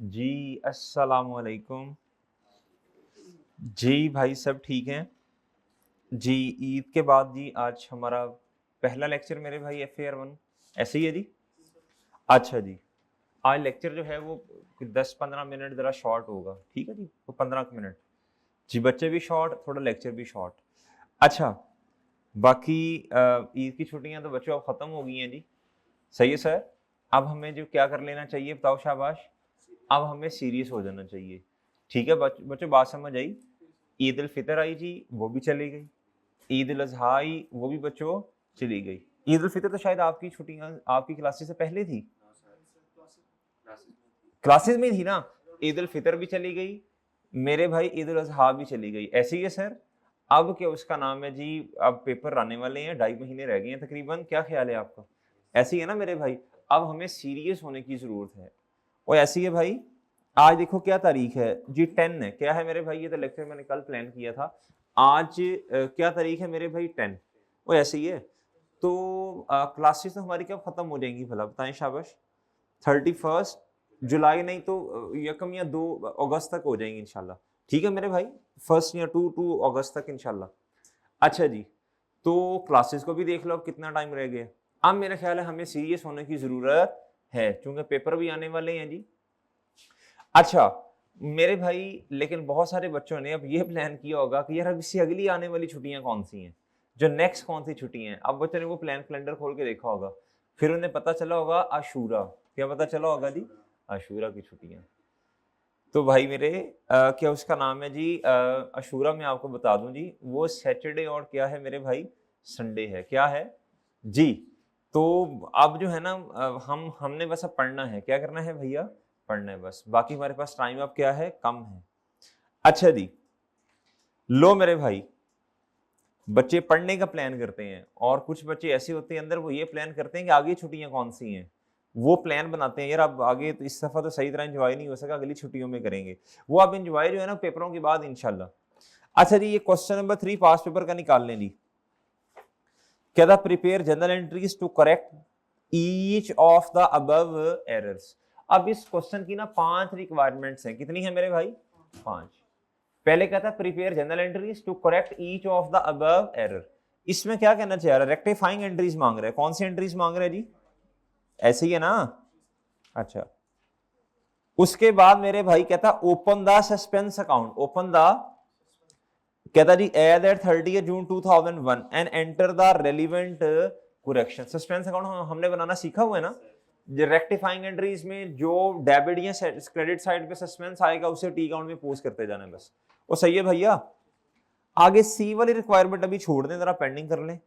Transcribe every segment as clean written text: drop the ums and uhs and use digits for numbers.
जी अस्सलाम वालेकुम। जी भाई सब ठीक हैं। जी ईद के बाद जी आज हमारा पहला लेक्चर मेरे भाई FAR 1 ऐसे ही है जी। अच्छा जी, आज लेक्चर जो है वो 10-15 मिनट ज़रा शॉर्ट होगा, ठीक है जी, तो 15 मिनट। जी बच्चे भी शॉर्ट, थोड़ा लेक्चर भी शॉर्ट। अच्छा, बाकी ईद की छुट्टियां तो बच्चों अब ख़त्म हो गई हैं जी। सही है सर। अब हमें जो क्या कर लेना चाहिए बताओ शाबाश। अब हमें सीरियस हो जाना चाहिए। ठीक है बच्चों, बात समझ आई। ईद उल फितर आई जी, वो भी चली गई। ईद उल अजहा आई, वो भी बच्चों चली गई। ईद उल फितर तो शायद आपकी छुट्टियां आपकी क्लासेस से पहले थी, क्लासेस में थी ना। ईद उल फितर भी चली गई मेरे भाई, ईद उल अजहा भी चली गई। ऐसे ही है सर। अब क्या उसका नाम है जी, अब पेपर आने वाले हैं, 2.5 महीने रह गए हैं तकरीबन। क्या ख्याल है आपका? ऐसे ही है ना मेरे भाई। अब हमें सीरियस होने की जरूरत है। और ऐसी है भाई, आज देखो क्या तारीख है जी, 10 है। क्या है मेरे भाई? ये तो लेक्चर मैंने कल प्लान किया था। आज क्या तारीख है मेरे भाई? 10। वो ऐसे ही है। तो क्लासेस तो हमारी कब खत्म हो जाएंगी भला बताएं शाबाश? 31 जुलाई, नहीं तो यकम या 2 अगस्त तक हो जाएंगी इंशाल्लाह। ठीक है मेरे भाई, 1 या 2 अगस्त तक इंशाल्लाह। अच्छा जी, तो क्लासेस को भी देख लो अब कितना टाइम रह गया। अब मेरा ख्याल है हमें सीरियस होने की जरूरत है, क्योंकि पेपर भी आने वाले हैं जी। अच्छा मेरे भाई, लेकिन बहुत सारे बच्चों ने अब ये प्लान किया होगा कि यार अब इससे अगली आने वाली छुट्टियां कौन सी हैं, जो नेक्स्ट कौन सी छुट्टियां हैं। अब बच्चों ने वो प्लान कैलेंडर खोल के देखा होगा, फिर उन्हें पता चला होगा आशूरा। क्या पता चला होगा जी? आशूरा की छुट्टियां। तो भाई मेरे क्या उसका नाम है जी, आशूरा में आपको बता दूं जी, वो सैटरडे और क्या है मेरे भाई? संडे है। क्या है जी? तो अब जो है ना, हमने बस अब पढ़ना है। क्या करना है भैया? पढ़ना है बस। बाकी हमारे पास टाइम अब क्या है? कम है। अच्छा जी, लो मेरे भाई, बच्चे पढ़ने का प्लान करते हैं और कुछ बच्चे ऐसे होते हैं अंदर, वो ये प्लान करते हैं कि आगे छुट्टियां कौन सी हैं। वो प्लान बनाते हैं यार अब आगे तो इस दफा तो सही तरह एंजॉय नहीं हो सका, अगली छुट्टियों में करेंगे। वो अब एंजॉय जो है ना पेपरों के बाद इंशाल्लाह। अच्छा जी, ये क्वेश्चन नंबर 3 पास पेपर का निकाल लें जी। क्या था? Prepare general entries to correct each of the above errors. अब इस क्वेश्चन की ना 5 रिक्वायरमेंट्स हैं। कितनी है मेरे भाई? 5। पहले क्या था? Prepare general entries to correct each of the above error. इसमें क्या कहना चाहिए? रेक्टिफाइंग एंट्रीज मांग रहे हैं। कौन सी एंट्रीज मांग रहे हैं जी? ऐसे ही है ना? अच्छा, उसके बाद मेरे भाई कहता open the suspense account. Open the, कहता जी as at 30 June 2001 and enter the relevant correction. Suspense account हमने बनाना सीखा हुआ है ना। रेक्टिफाइंग एंट्रीज में जो डेबिट या क्रेडिट साइड पे सस्पेंस आएगा उसे टी अकाउंट में पोस्ट करते जाना है बस। वो सही है भैया। आगे सी वाली रिक्वायरमेंट अभी छोड़ दें, जरा पेंडिंग कर लें।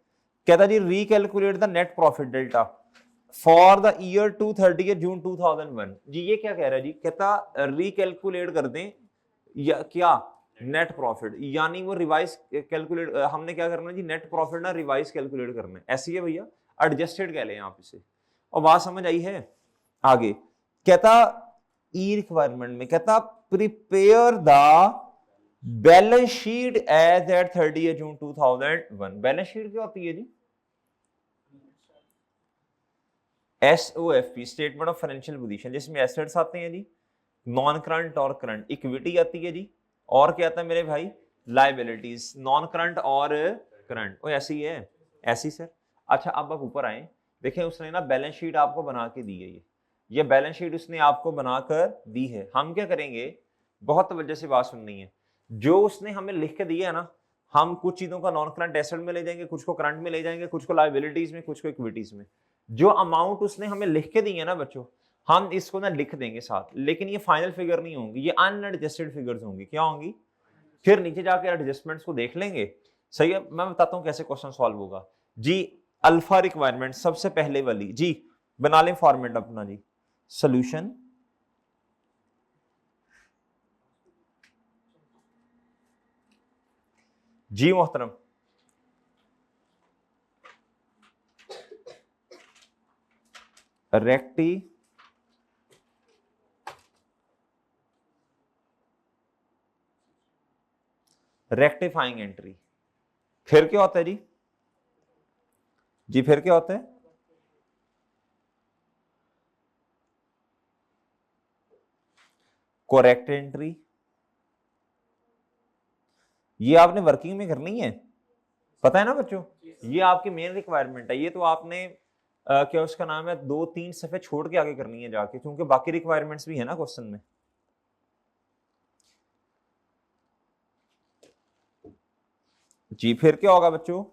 कहता जी recalculate the net profit delta for the year to 30 June 2001। जी ये क्या कह रहा है जी? कहता रिकैलकुलेट कर दें या क्या? नेट प्रॉफिट, यानी वो रिवाइज कैलकुलेट, हमने क्या करना है जी? नेट प्रॉफिट ना रिवाइज कैलकुलेट करना है। ऐसी है भैया, एडजस्टेड कह लें आप इसे। और बात समझ आई है? आगे कहता ई रिक्वायरमेंट में कहता prepare the balance sheet as at 30 June 2001। Balance sheet क्या होती है जी? SOFP, statement of financial position, जिसमें एसेट्स आते हैं जी, नॉन करंट और करंट। इक्विटी आती है जी, और क्या आता है मेरे भाई? लाइबिलिटीज, नॉन करंट और करंट। ओ ऐसी है, ऐसी सर। अच्छा अब आप ऊपर आए, देखें उसने ना बैलेंस शीट आपको बना के दी है। ये बैलेंस शीट उसने आपको बनाकर दी है। हम क्या करेंगे? बहुत तवज्जो से बात सुननी है। जो उसने हमें लिख के दिया है ना, हम कुछ चीजों का नॉन करंट एसेट में ले जाएंगे, कुछ को करंट में ले जाएंगे, कुछ को लाइबिलिटीज में, कुछ को इक्विटीज में। जो अमाउंट उसने हमें लिख के दी है ना बच्चों, हम इसको ना लिख देंगे साथ, लेकिन ये फाइनल फिगर नहीं होंगी, ये अनएडजस्टेड फिगर्स होंगी। क्या होंगी? फिर नीचे जाकर एडजस्टमेंट्स को देख लेंगे। सही है, मैं बताता हूं कैसे क्वेश्चन सॉल्व होगा जी। अल्फा रिक्वायरमेंट सबसे पहले वाली जी, बना लें फॉर्मेट अपना जी। सोल्यूशन जी मोहतरम, रेक्टी रेक्टिफाइंग एंट्री। फिर क्या होता है जी? जी फिर क्या होता है? करेक्ट एंट्री, ये आपने वर्किंग में करनी है, पता है ना बच्चों, ये आपकी मेन रिक्वायरमेंट है। ये तो आपने क्या उसका नाम है 2-3 सफे छोड़ के आगे करनी है जाके, क्योंकि बाकी रिक्वायरमेंट्स भी है ना क्वेश्चन में। जी फिर क्या होगा बच्चों,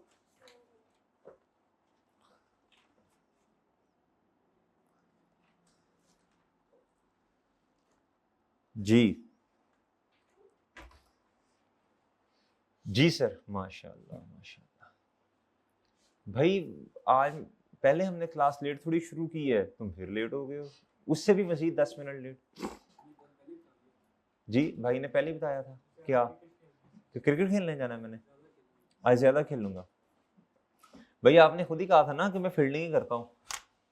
जी जी सर, माशाल्लाह माशाल्लाह। भाई आज पहले हमने क्लास लेट थोड़ी शुरू की है, तुम फिर लेट हो गए हो, उससे भी मजीद 10 मिनट लेट। जी भाई ने पहले ही बताया था क्या कि क्रिकेट खेलने जाना है, मैंने आज ज्यादा खेलूंगा। भाई आपने खुद ही कहा था ना कि मैं फील्डिंग ही करता हूँ,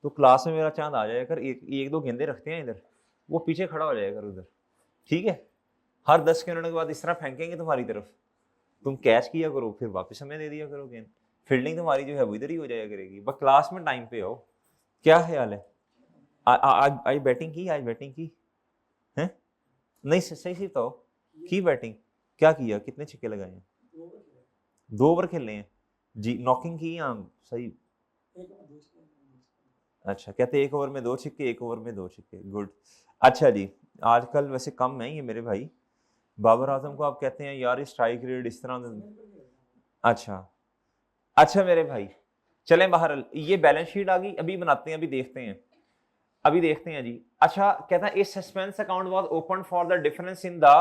तो क्लास में मेरा चांद आ जाएगा, एक एक दो गेंदे रखते हैं इधर, वो पीछे खड़ा हो जाएगा उधर, ठीक है। हर 10 मिनट के बाद इस तरह फेंकेंगे तुम्हारी तरफ, तुम कैच किया करो, फिर वापस हमें दे दिया करो गेंद, फील्डिंग तुम्हारी जो है वो इधर ही हो जाया करेगी। बस क्लास में टाइम पे आओ। क्या ख्याल है, आज बैटिंग की, आज बैटिंग की है? नहीं सही सही तो की बैटिंग, क्या किया, कितने छक्के लगाए हैं? 2 ओवर खेले हैं जी, नॉकिंग की या सही? अच्छा, कहते 1 ओवर में 2 छक्के, 1 ओवर में 2 छक्के, गुड। अच्छा जी, आजकल वैसे कम है ये मेरे भाई, बाबर आजम को आप कहते हैं यार स्ट्राइक रेट इस तरह। अच्छा अच्छा मेरे भाई, चलें बाहर, ये बैलेंस शीट आ गई, अभी बनाते हैं, अभी देखते हैं, अभी देखते हैं जी। अच्छा कहता है इस suspense account was open for the difference in the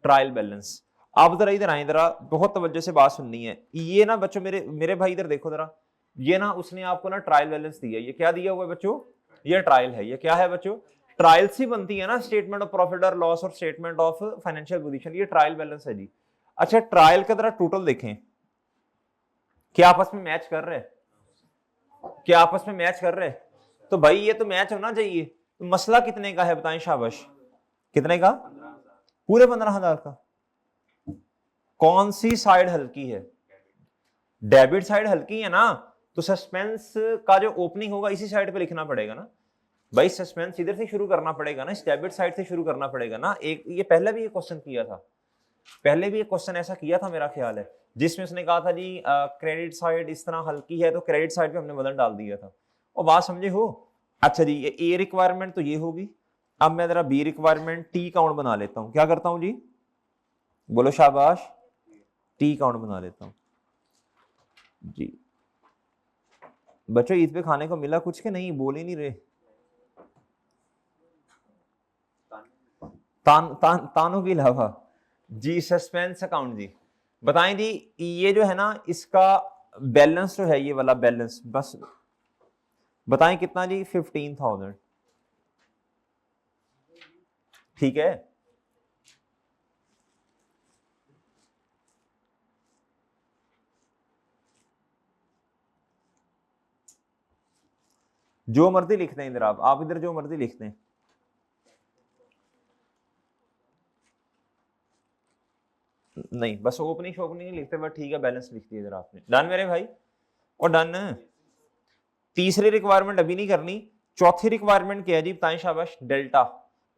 trial balance. आप जरा इधर आए, जरा बहुत तवज्जो से बात सुननी है। ये ना बच्चों, मेरे मेरे भाई इधर देखो जरा, ये ना उसने आपको ना ट्रायल बैलेंस दिया, ये क्या दिया हुआ है बच्चों, ये ट्रायल है। ये क्या है बच्चों, ट्रायल्स ही बनती है ना, स्टेटमेंट ऑफ प्रॉफिट और लॉस और स्टेटमेंट ऑफ फाइनेंशियल पोजीशन, ये ट्रायल बैलेंस है जी। अच्छा ट्रायल का जरा टोटल देखें, क्या आपस में मैच कर रहे हैं, क्या आपस में मैच कर रहे हैं? तो भाई ये तो मैच होना चाहिए। तो मसला कितने का है बताएं, शाबाश, कितने का? पूरे 15,000 का। कौन सी साइड हल्की है? डेबिट साइड हल्की है ना, तो सस्पेंस का जो ओपनिंग होगा इसी साइड पे लिखना पड़ेगा ना भाई, सस्पेंस इधर से शुरू करना पड़ेगा ना, इस डेबिट साइड से शुरू करना पड़ेगा ना। एक ये पहले भी एक क्वेश्चन किया था, पहले भी एक क्वेश्चन ऐसा किया था मेरा ख्याल है, जिसमें उसने कहा था जी क्रेडिट साइड इस तरह हल्की है, तो क्रेडिट साइड पे हमने वजन डाल दिया था, और बात समझे हो? अच्छा जी, ये ए रिक्वायरमेंट तो ये होगी। अब मैं जरा बी रिक्वायरमेंट टी काउंट बना लेता हूं, क्या करता हूं जी, बोलो शाबाश, टी काउंट बना लेता हूं जी। बच्चों ईद पे खाने को मिला कुछ के नहीं, बोल ही नहीं रहे। तानों के अलावा जी, सस्पेंस अकाउंट जी, बताएं जी, ये जो है ना इसका बैलेंस जो है, ये वाला बैलेंस बस बताएं कितना जी, 15,000, ठीक है। जो मर्जी लिखते हैं इधर, आप इधर जो मर्जी लिखते हैं, नहीं बस ओपनिंग शोपनिंग नहीं लिखते, बस ठीक है, बैलेंस लिख दिया इधर आपने, डन मेरे भाई, और डन। तीसरी रिक्वायरमेंट अभी नहीं करनी, चौथी रिक्वायरमेंट क्या है जी बताएं, शाबाश, delta,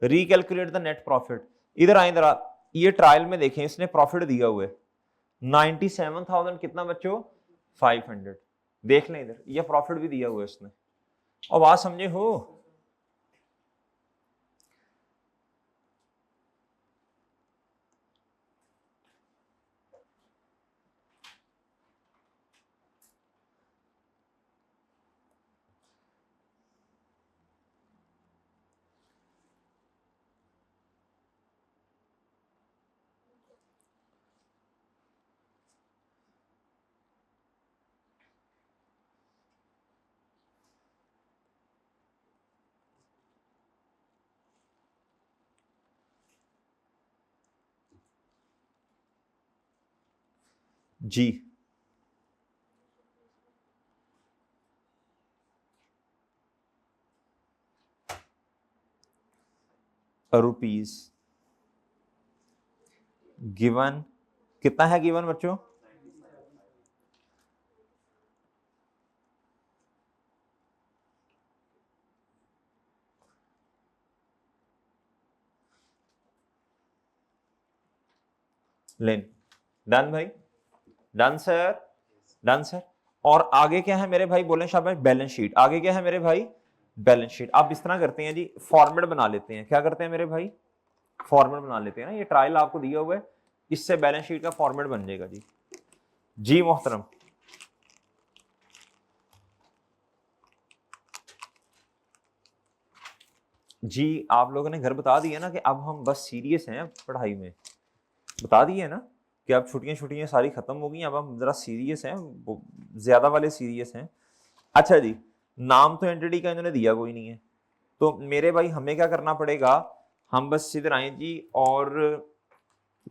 recalculate the net profit. इधर आए जरा, ये ट्रायल में देखें, इसने प्रॉफिट दिया हुआ है 97,000, कितना बच्चों, 500, देख लें इधर, ये प्रॉफिट भी दिया हुआ है इसने, और बात समझे हो? जी रुपीज गिवन, कितना है गिवन बच्चों, लेन। डन भाई, डन सर, डन सर। और आगे क्या है मेरे भाई, बोले शाबाश, बैलेंस शीट। आगे क्या है मेरे भाई, बैलेंस शीट। आप इस तरह करते हैं जी, फॉर्मेट बना लेते हैं। क्या करते हैं मेरे भाई, फॉर्मेट बना लेते हैं ना, ये ट्रायल आपको दिया हुआ है, इससे बैलेंस शीट का फॉर्मेट बन जाएगा जी। जी मोहतरम, जी आप लोगों ने घर बता दिया ना कि अब हम बस सीरियस हैं पढ़ाई में, बता दिए ना कि अब छुट्टियां छुट्टियां सारी खत्म हो गई, अब हम जरा सीरियस हैं, ज्यादा वाले सीरियस हैं। अच्छा जी, नाम तो एंटिटी का इन्होंने दिया कोई नहीं है, तो मेरे भाई हमें क्या करना पड़ेगा, हम बस इधर आए जी और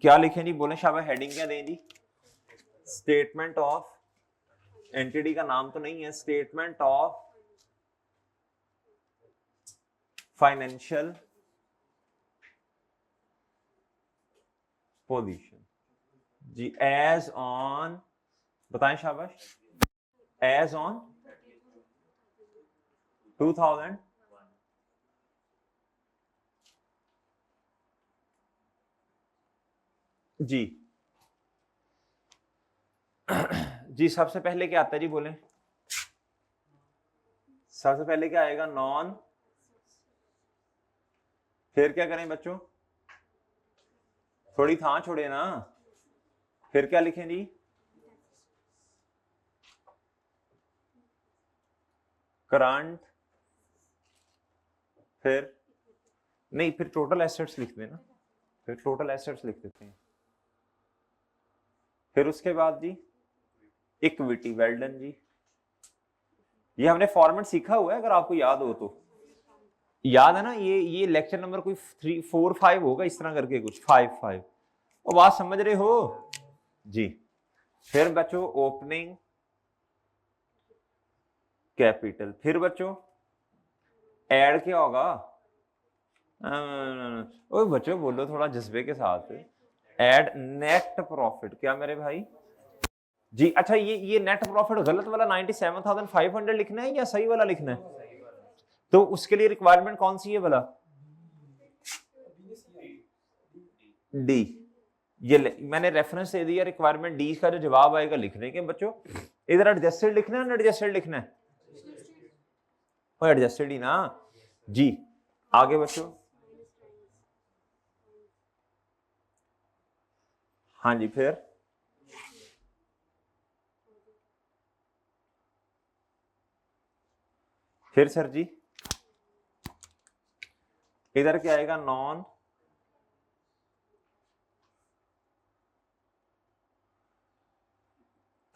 क्या लिखें जी, बोले शाबाश, हेडिंग क्या दें जी, स्टेटमेंट ऑफ, एंटिटी का नाम तो नहीं है, स्टेटमेंट ऑफ फाइनेंशियल पोजीशन जी, एज ऑन, बताएं शाबाश, एज ऑन 2000 जी। जी सबसे पहले क्या आता है जी, बोले सबसे पहले क्या आएगा, नॉन, फिर क्या करें बच्चों, थोड़ी था छोड़े ना, फिर क्या लिखें जी, करंट, फिर नहीं, फिर टोटल एसेट्स लिख देना, फिर टोटल एसेट्स लिख देते हैं, फिर उसके बाद जी इक्विटी, वेल डन जी। ये हमने फॉर्मेट सीखा हुआ है, अगर आपको याद हो तो, याद है ना, ये लेक्चर नंबर कोई 3 4 5 होगा इस तरह करके कुछ, 5 और बात समझ रहे हो जी। फिर बच्चों ओपनिंग कैपिटल, फिर बच्चों ऐड क्या होगा, ओ बच्चों बोलो थोड़ा जज्बे के साथ, ऐड नेट प्रॉफिट, क्या मेरे भाई जी। अच्छा ये नेट प्रॉफिट गलत वाला 97,500 लिखना है या सही वाला लिखना है, तो उसके लिए रिक्वायरमेंट कौन सी है भला, डी। ये मैंने रेफरेंस दे दिया, रिक्वायरमेंट डी का जो जवाब आएगा लिखने के बच्चों। इधर एडजस्टेड लिखना है, एडजस्टेड लिखना है, एडजस्टेड ही ना जी। आगे बच्चों, हाँ जी, फिर सर जी इधर क्या आएगा, नॉन,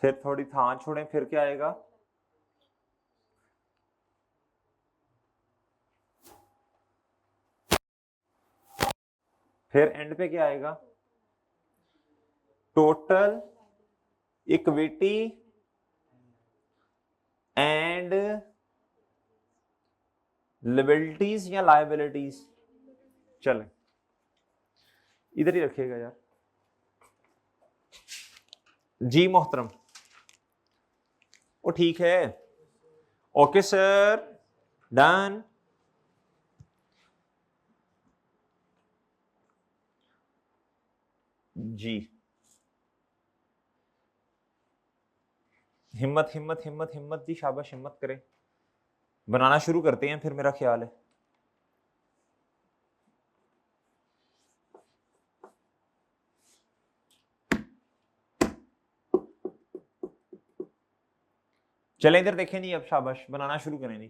फिर थोड़ी था छोड़ें, फिर क्या आएगा, फिर एंड पे क्या आएगा, टोटल इक्विटी एंड लिबिलिटीज या लायबिलिटीज, चलें इधर ही रखिएगा यार जी मोहतरम। वो ठीक है, ओके सर, डन जी। हिम्मत हिम्मत हिम्मत हिम्मत जी, शाबाश, हिम्मत करें, बनाना शुरू करते हैं फिर, मेरा ख्याल है। चलें इधर देखें जी, अब शाबाश, बनाना शुरू करें जी।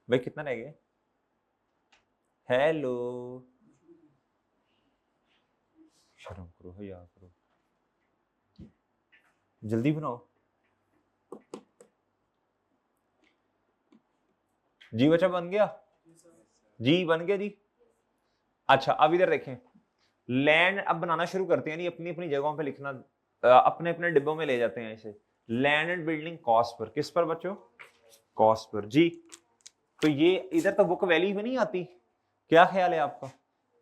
भाई कितना रह गया, हेलो, शर्म करो भैया, करो जल्दी बनाओ जी। बच्चा बन गया जी, बन गया जी। अच्छा अब इधर देखें, लैंड, अब बनाना शुरू करते हैं जी, अपनी अपनी जगहों पे लिखना, अपने अपने डिब्बों में ले जाते हैं इसे। Land and building cost per, किस पर बच्चों, कॉस्ट पर जी। तो ये इधर तो बुक वैल्यू में नहीं आती, क्या ख्याल है आपका,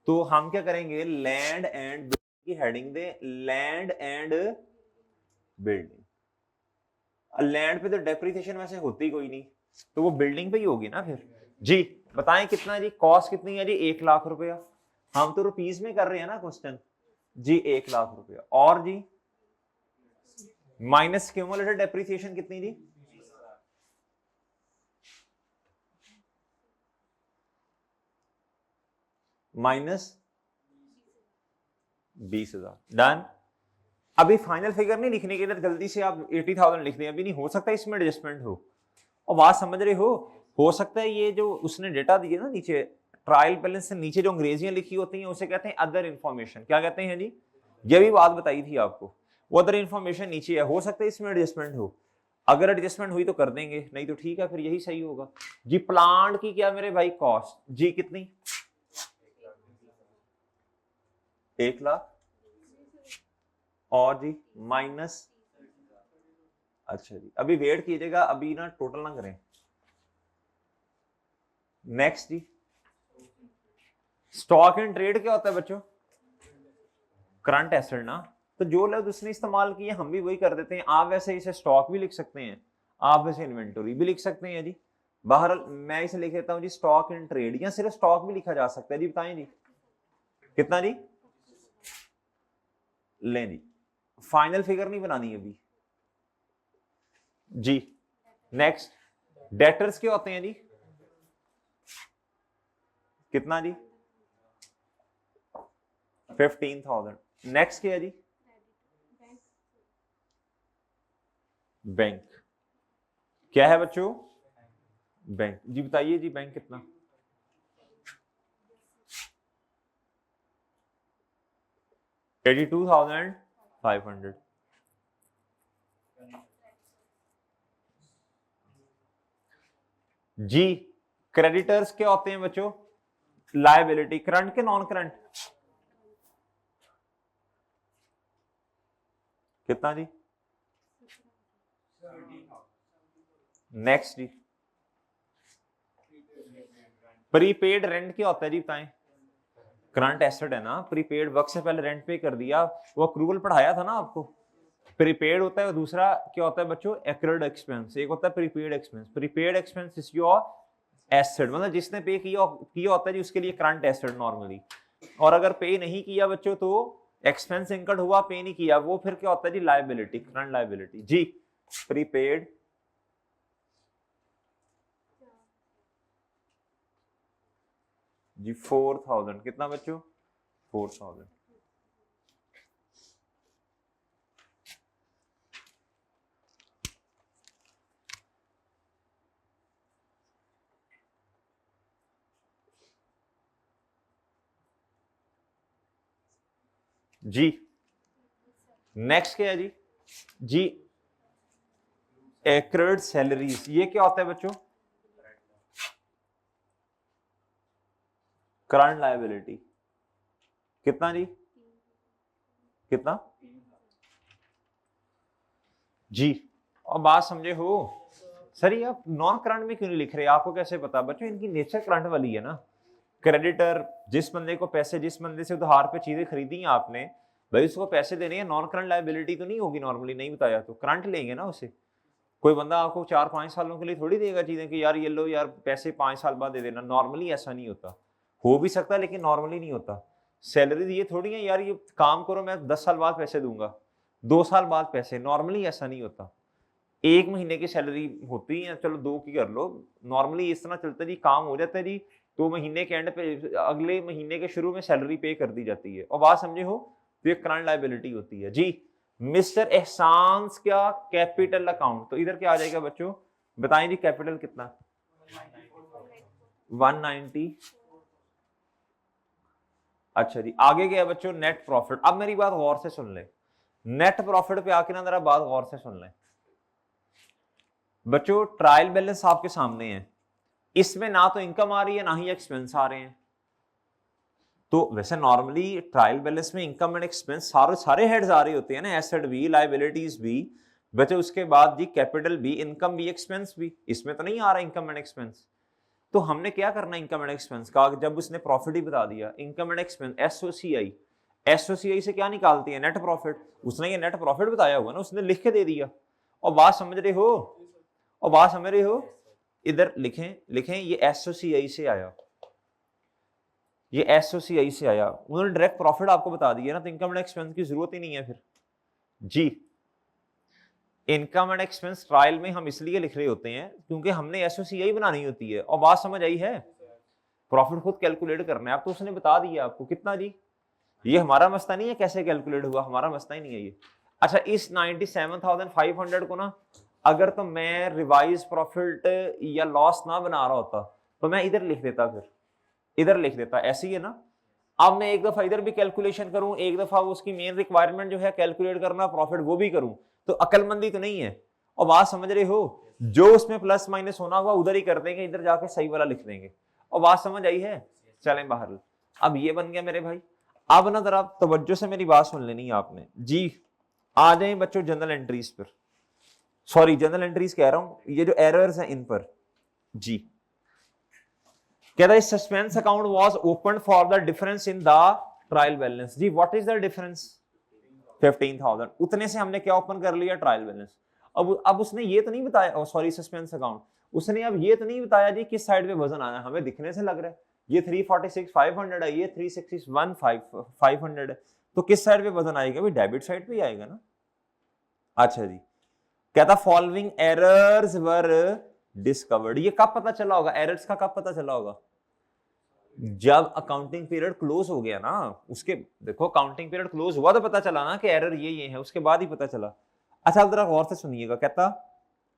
तो हम क्या करेंगे, लैंड एंड की heading they, land and building. Land पे तो डेप्रिसिएशन वैसे होती कोई नहीं, तो वो बिल्डिंग पे ही होगी ना फिर जी। बताएं कितना जी, कॉस्ट कितनी है जी, 1 लाख रुपया, हम तो रुपीज में कर रहे हैं ना क्वेश्चन जी, 1,00,000 रुपया। और जी माइनस क्यूमुलेटेड डेप्रिसिएशन कितनी जी, माइनस 20,000। डन। अभी फाइनल फिगर नहीं लिखने के लिए गलती से आप 80,000 लिख दें, अभी नहीं हो सकता इसमें एडजस्टमेंट हो। और बात समझ रहे हो सकता है ये जो उसने डेटा दिए ना नीचे ट्रायल बैलेंस से नीचे जो अंग्रेजियां लिखी होती हैं उसे कहते हैं अदर इंफॉर्मेशन। क्या कहते हैं जी, ये भी बात बताई थी आपको, वो अदर इंफॉर्मेशन नीचे है, हो सकता है इसमें एडजस्टमेंट हो। अगर एडजस्टमेंट हुई तो कर देंगे, नहीं तो ठीक है फिर यही सही होगा जी। प्लांट की क्या मेरे भाई कॉस्ट जी कितनी, 1,00,000। और जी माइनस, अच्छा जी अभी वेट कीजिएगा, अभी ना टोटल ना करें। नेक्स्ट जी स्टॉक इन ट्रेड क्या होता है बच्चों, करंट एसेट ना। तो जो लफ्ज उसने इस्तेमाल किए हम भी वही कर देते हैं। आप वैसे इसे स्टॉक भी लिख सकते हैं, आप वैसे इन्वेंटरी भी लिख सकते हैं जी। बहरहाल मैं इसे लिख देता हूं जी स्टॉक इन ट्रेड, या सिर्फ स्टॉक भी लिखा जा सकता है जी। बताएं जी कितना जी, लें जी फाइनल फिगर नहीं बनानी अभी जी। नेक्स्ट डेटर्स क्या होते हैं जी, कितना जी, 15,000। नेक्स्ट क्या है जी, बैंक। क्या है बच्चों, बैंक जी। बताइए जी बैंक कितना, 82,500। जी क्रेडिटर्स क्या होते हैं बच्चों, लायबिलिटी, करंट के नॉन करंट, कितना जी, नेक्स्ट जी प्रीपेड रेंट क्या होता है जी बताएं, करंट एसेट है ना, प्रीपेड वक्त से पहले रेंट पे कर दिया, वो अक्रूवल पढ़ाया था ना आपको। प्रीपेड होता है, दूसरा क्या होता है बच्चों, एक्रेड एक्सपेंस। एक होता है prepaid expense, prepaid expense is your asset, मतलब जिसने पे किया होता है जी उसके लिए करंट एसेट नॉर्मली। और अगर पे नहीं किया बच्चों तो एक्सपेंस इनकर्ड हुआ, पे नहीं किया, वो फिर क्या होता है जी, लायबिलिटी, करंट लायबिलिटी जी। प्रीपेड जी 4,000, कितना बच्चों, 4,000। जी नेक्स्ट क्या है जी, जी एक्रेड सैलरीज, ये क्या होता है बच्चों, करंट लायबिलिटी, कितना जी, कितना जी। और बात समझे हो सर, ये आप नॉन करंट में क्यों नहीं लिख रहे, आपको कैसे पता बच्चों, इनकी नेचर करंट वाली है ना। क्रेडिटर, जिस बंदे को पैसे, जिस बंदे से उधार पे चीजें खरीदी हैं आपने, भाई उसको पैसे देने हैं, नॉन करंट लायबिलिटी तो नहीं होगी नॉर्मली, नहीं बताया तो करंट लेंगे ना उसे। कोई बंदा आपको 4-5 सालों के लिए थोड़ी देगा चीजें कि यार ये लो यार पैसे 5 साल बाद दे देना, नॉर्मली ऐसा नहीं होता। हो भी सकता है लेकिन नॉर्मली नहीं होता। सैलरी ये थोड़ी है यार ये काम करो मैं 10 साल बाद पैसे दूंगा, 2 साल बाद पैसे, नॉर्मली ऐसा नहीं होता। 1 महीने की सैलरी होती है, चलो 2 की कर लो, नॉर्मली इस तरह चलता है जी, काम हो जाता है जी, तो महीने के एंड पे अगले महीने के शुरू में सैलरी पे कर दी जाती है। और बात समझे हो, तो ये करंट लायबिलिटी होती है जी। मिस्टर एहसान क्या कैपिटल अकाउंट, तो इधर क्या आ जाएगा बच्चों, बताएं जी कैपिटल कितना, 190। अच्छा जी आगे क्या है बच्चों, नेट प्रॉफिट। अब मेरी बात गौर से सुन ले, नेट प्रॉफिट पे आके ना जरा बात गौर से सुन ले बच्चों। ट्रायल बैलेंस आपके सामने है, इसमें ना तो इनकम आ रही है ना ही एक्सपेंस आ रहे हैं। तो वैसे नॉर्मली ट्रायल बैलेंस में इनकम एंड एक्सपेंस सारे हेड्स आ रहे होते हैं ना, एसेट भी लायबिलिटीज भी, बच्चे उसके बाद जी कैपिटल भी, इनकम भी, एक्सपेंस भी। इसमें तो नहीं आ रहा इनकम एंड एक्सपेंस। तो हमने क्या करना इनकम एंड एक्सपेंस का, जब उसने प्रॉफिट ही बता दिया, income and expense SOCI, SOCI से क्या निकालती है, नेट प्रॉफिट। उसने ये नेट प्रॉफिट बताया हुआ ना, उसने लिख के दे दिया। और बात समझ रहे हो, और बात समझ रहे हो, इधर लिखें लिखें ये एसओसीआई से आया, ये एसओसीआई से आया, उन्होंने डायरेक्ट प्रॉफिट आपको बता दिया ना, तो इनकम एंड एक्सपेंस की जरूरत ही नहीं है फिर जी। इनकम एंड एक्सपेंस ट्रायल में हम इसलिए लिख रहे होते हैं क्योंकि हमने एसओसीआई बनानी होती है। और बात समझ आई है? प्रॉफिट खुद कैलकुलेट करना है, आप तो उसने बता दिया आपको कितना जी, ये हमारा मसला नहीं है कैसे कैलकुलेट हुआ, हमारा मसला ही नहीं है ये। अच्छा, इस 97,500 को ना अगर तो मैं रिवाइज प्रॉफिट या लॉस ना बना रहा होता तो मैं इधर लिख देता, फिर इधर लिख देता, ऐसे ही है ना। अब मैं एक दफा इधर भी कैलकुलेशन करूं, एक दफा उसकी मेन रिक्वायरमेंट जो है कैलकुलेट करना प्रॉफिट वो भी करूं, तो अकलमंदी तो नहीं है। और बात समझ रहे हो? जो उसमें प्लस माइनस होना होगा उधर ही कर देंगे, इधर जाके सही वाला लिख देंगे। और बात समझ आई है? चलें बाहर। अब ये बन गया मेरे भाई। अब ना जरा तवज्जो से मेरी बात सुन लेनी है आपने जी। आ जाए बच्चों जनरल एंट्रीज पर, सॉरी जनरल एंट्रीज कह रहा हूं, ये जो एरर्स हैं इन पर जी। कहता है suspense account was open for the difference in the trial balance. जी व्हाट इज द डिफरेंस? 15,000। उतने से हमने क्या ओपन कर लिया? Trial balance. अब उसने ये तो नहीं बताया, सॉरी सस्पेंस अकाउंट, उसने अब ये तो नहीं बताया जी किस साइड पे वजन आना है। हमें दिखने से लग रहा है ये 346,500 है, ये 361,500 है, तो किस साइड पे वजन आएगा भाई? डेबिट साइड पे ही आएगा ना। अच्छा जी, कहता फॉलोइंग एरर्स वर डिस्कवर्ड। ये कब पता चला होगा? एरर्स का कब पता चला होगा? जब अकाउंटिंग पीरियड क्लोज हो गया ना, उसके देखो अकाउंटिंग पीरियड क्लोज हुआ तो पता चला ना कि एरर ये है, उसके बाद ही पता चला। अच्छा अब जरा गौर से सुनिएगा, कहता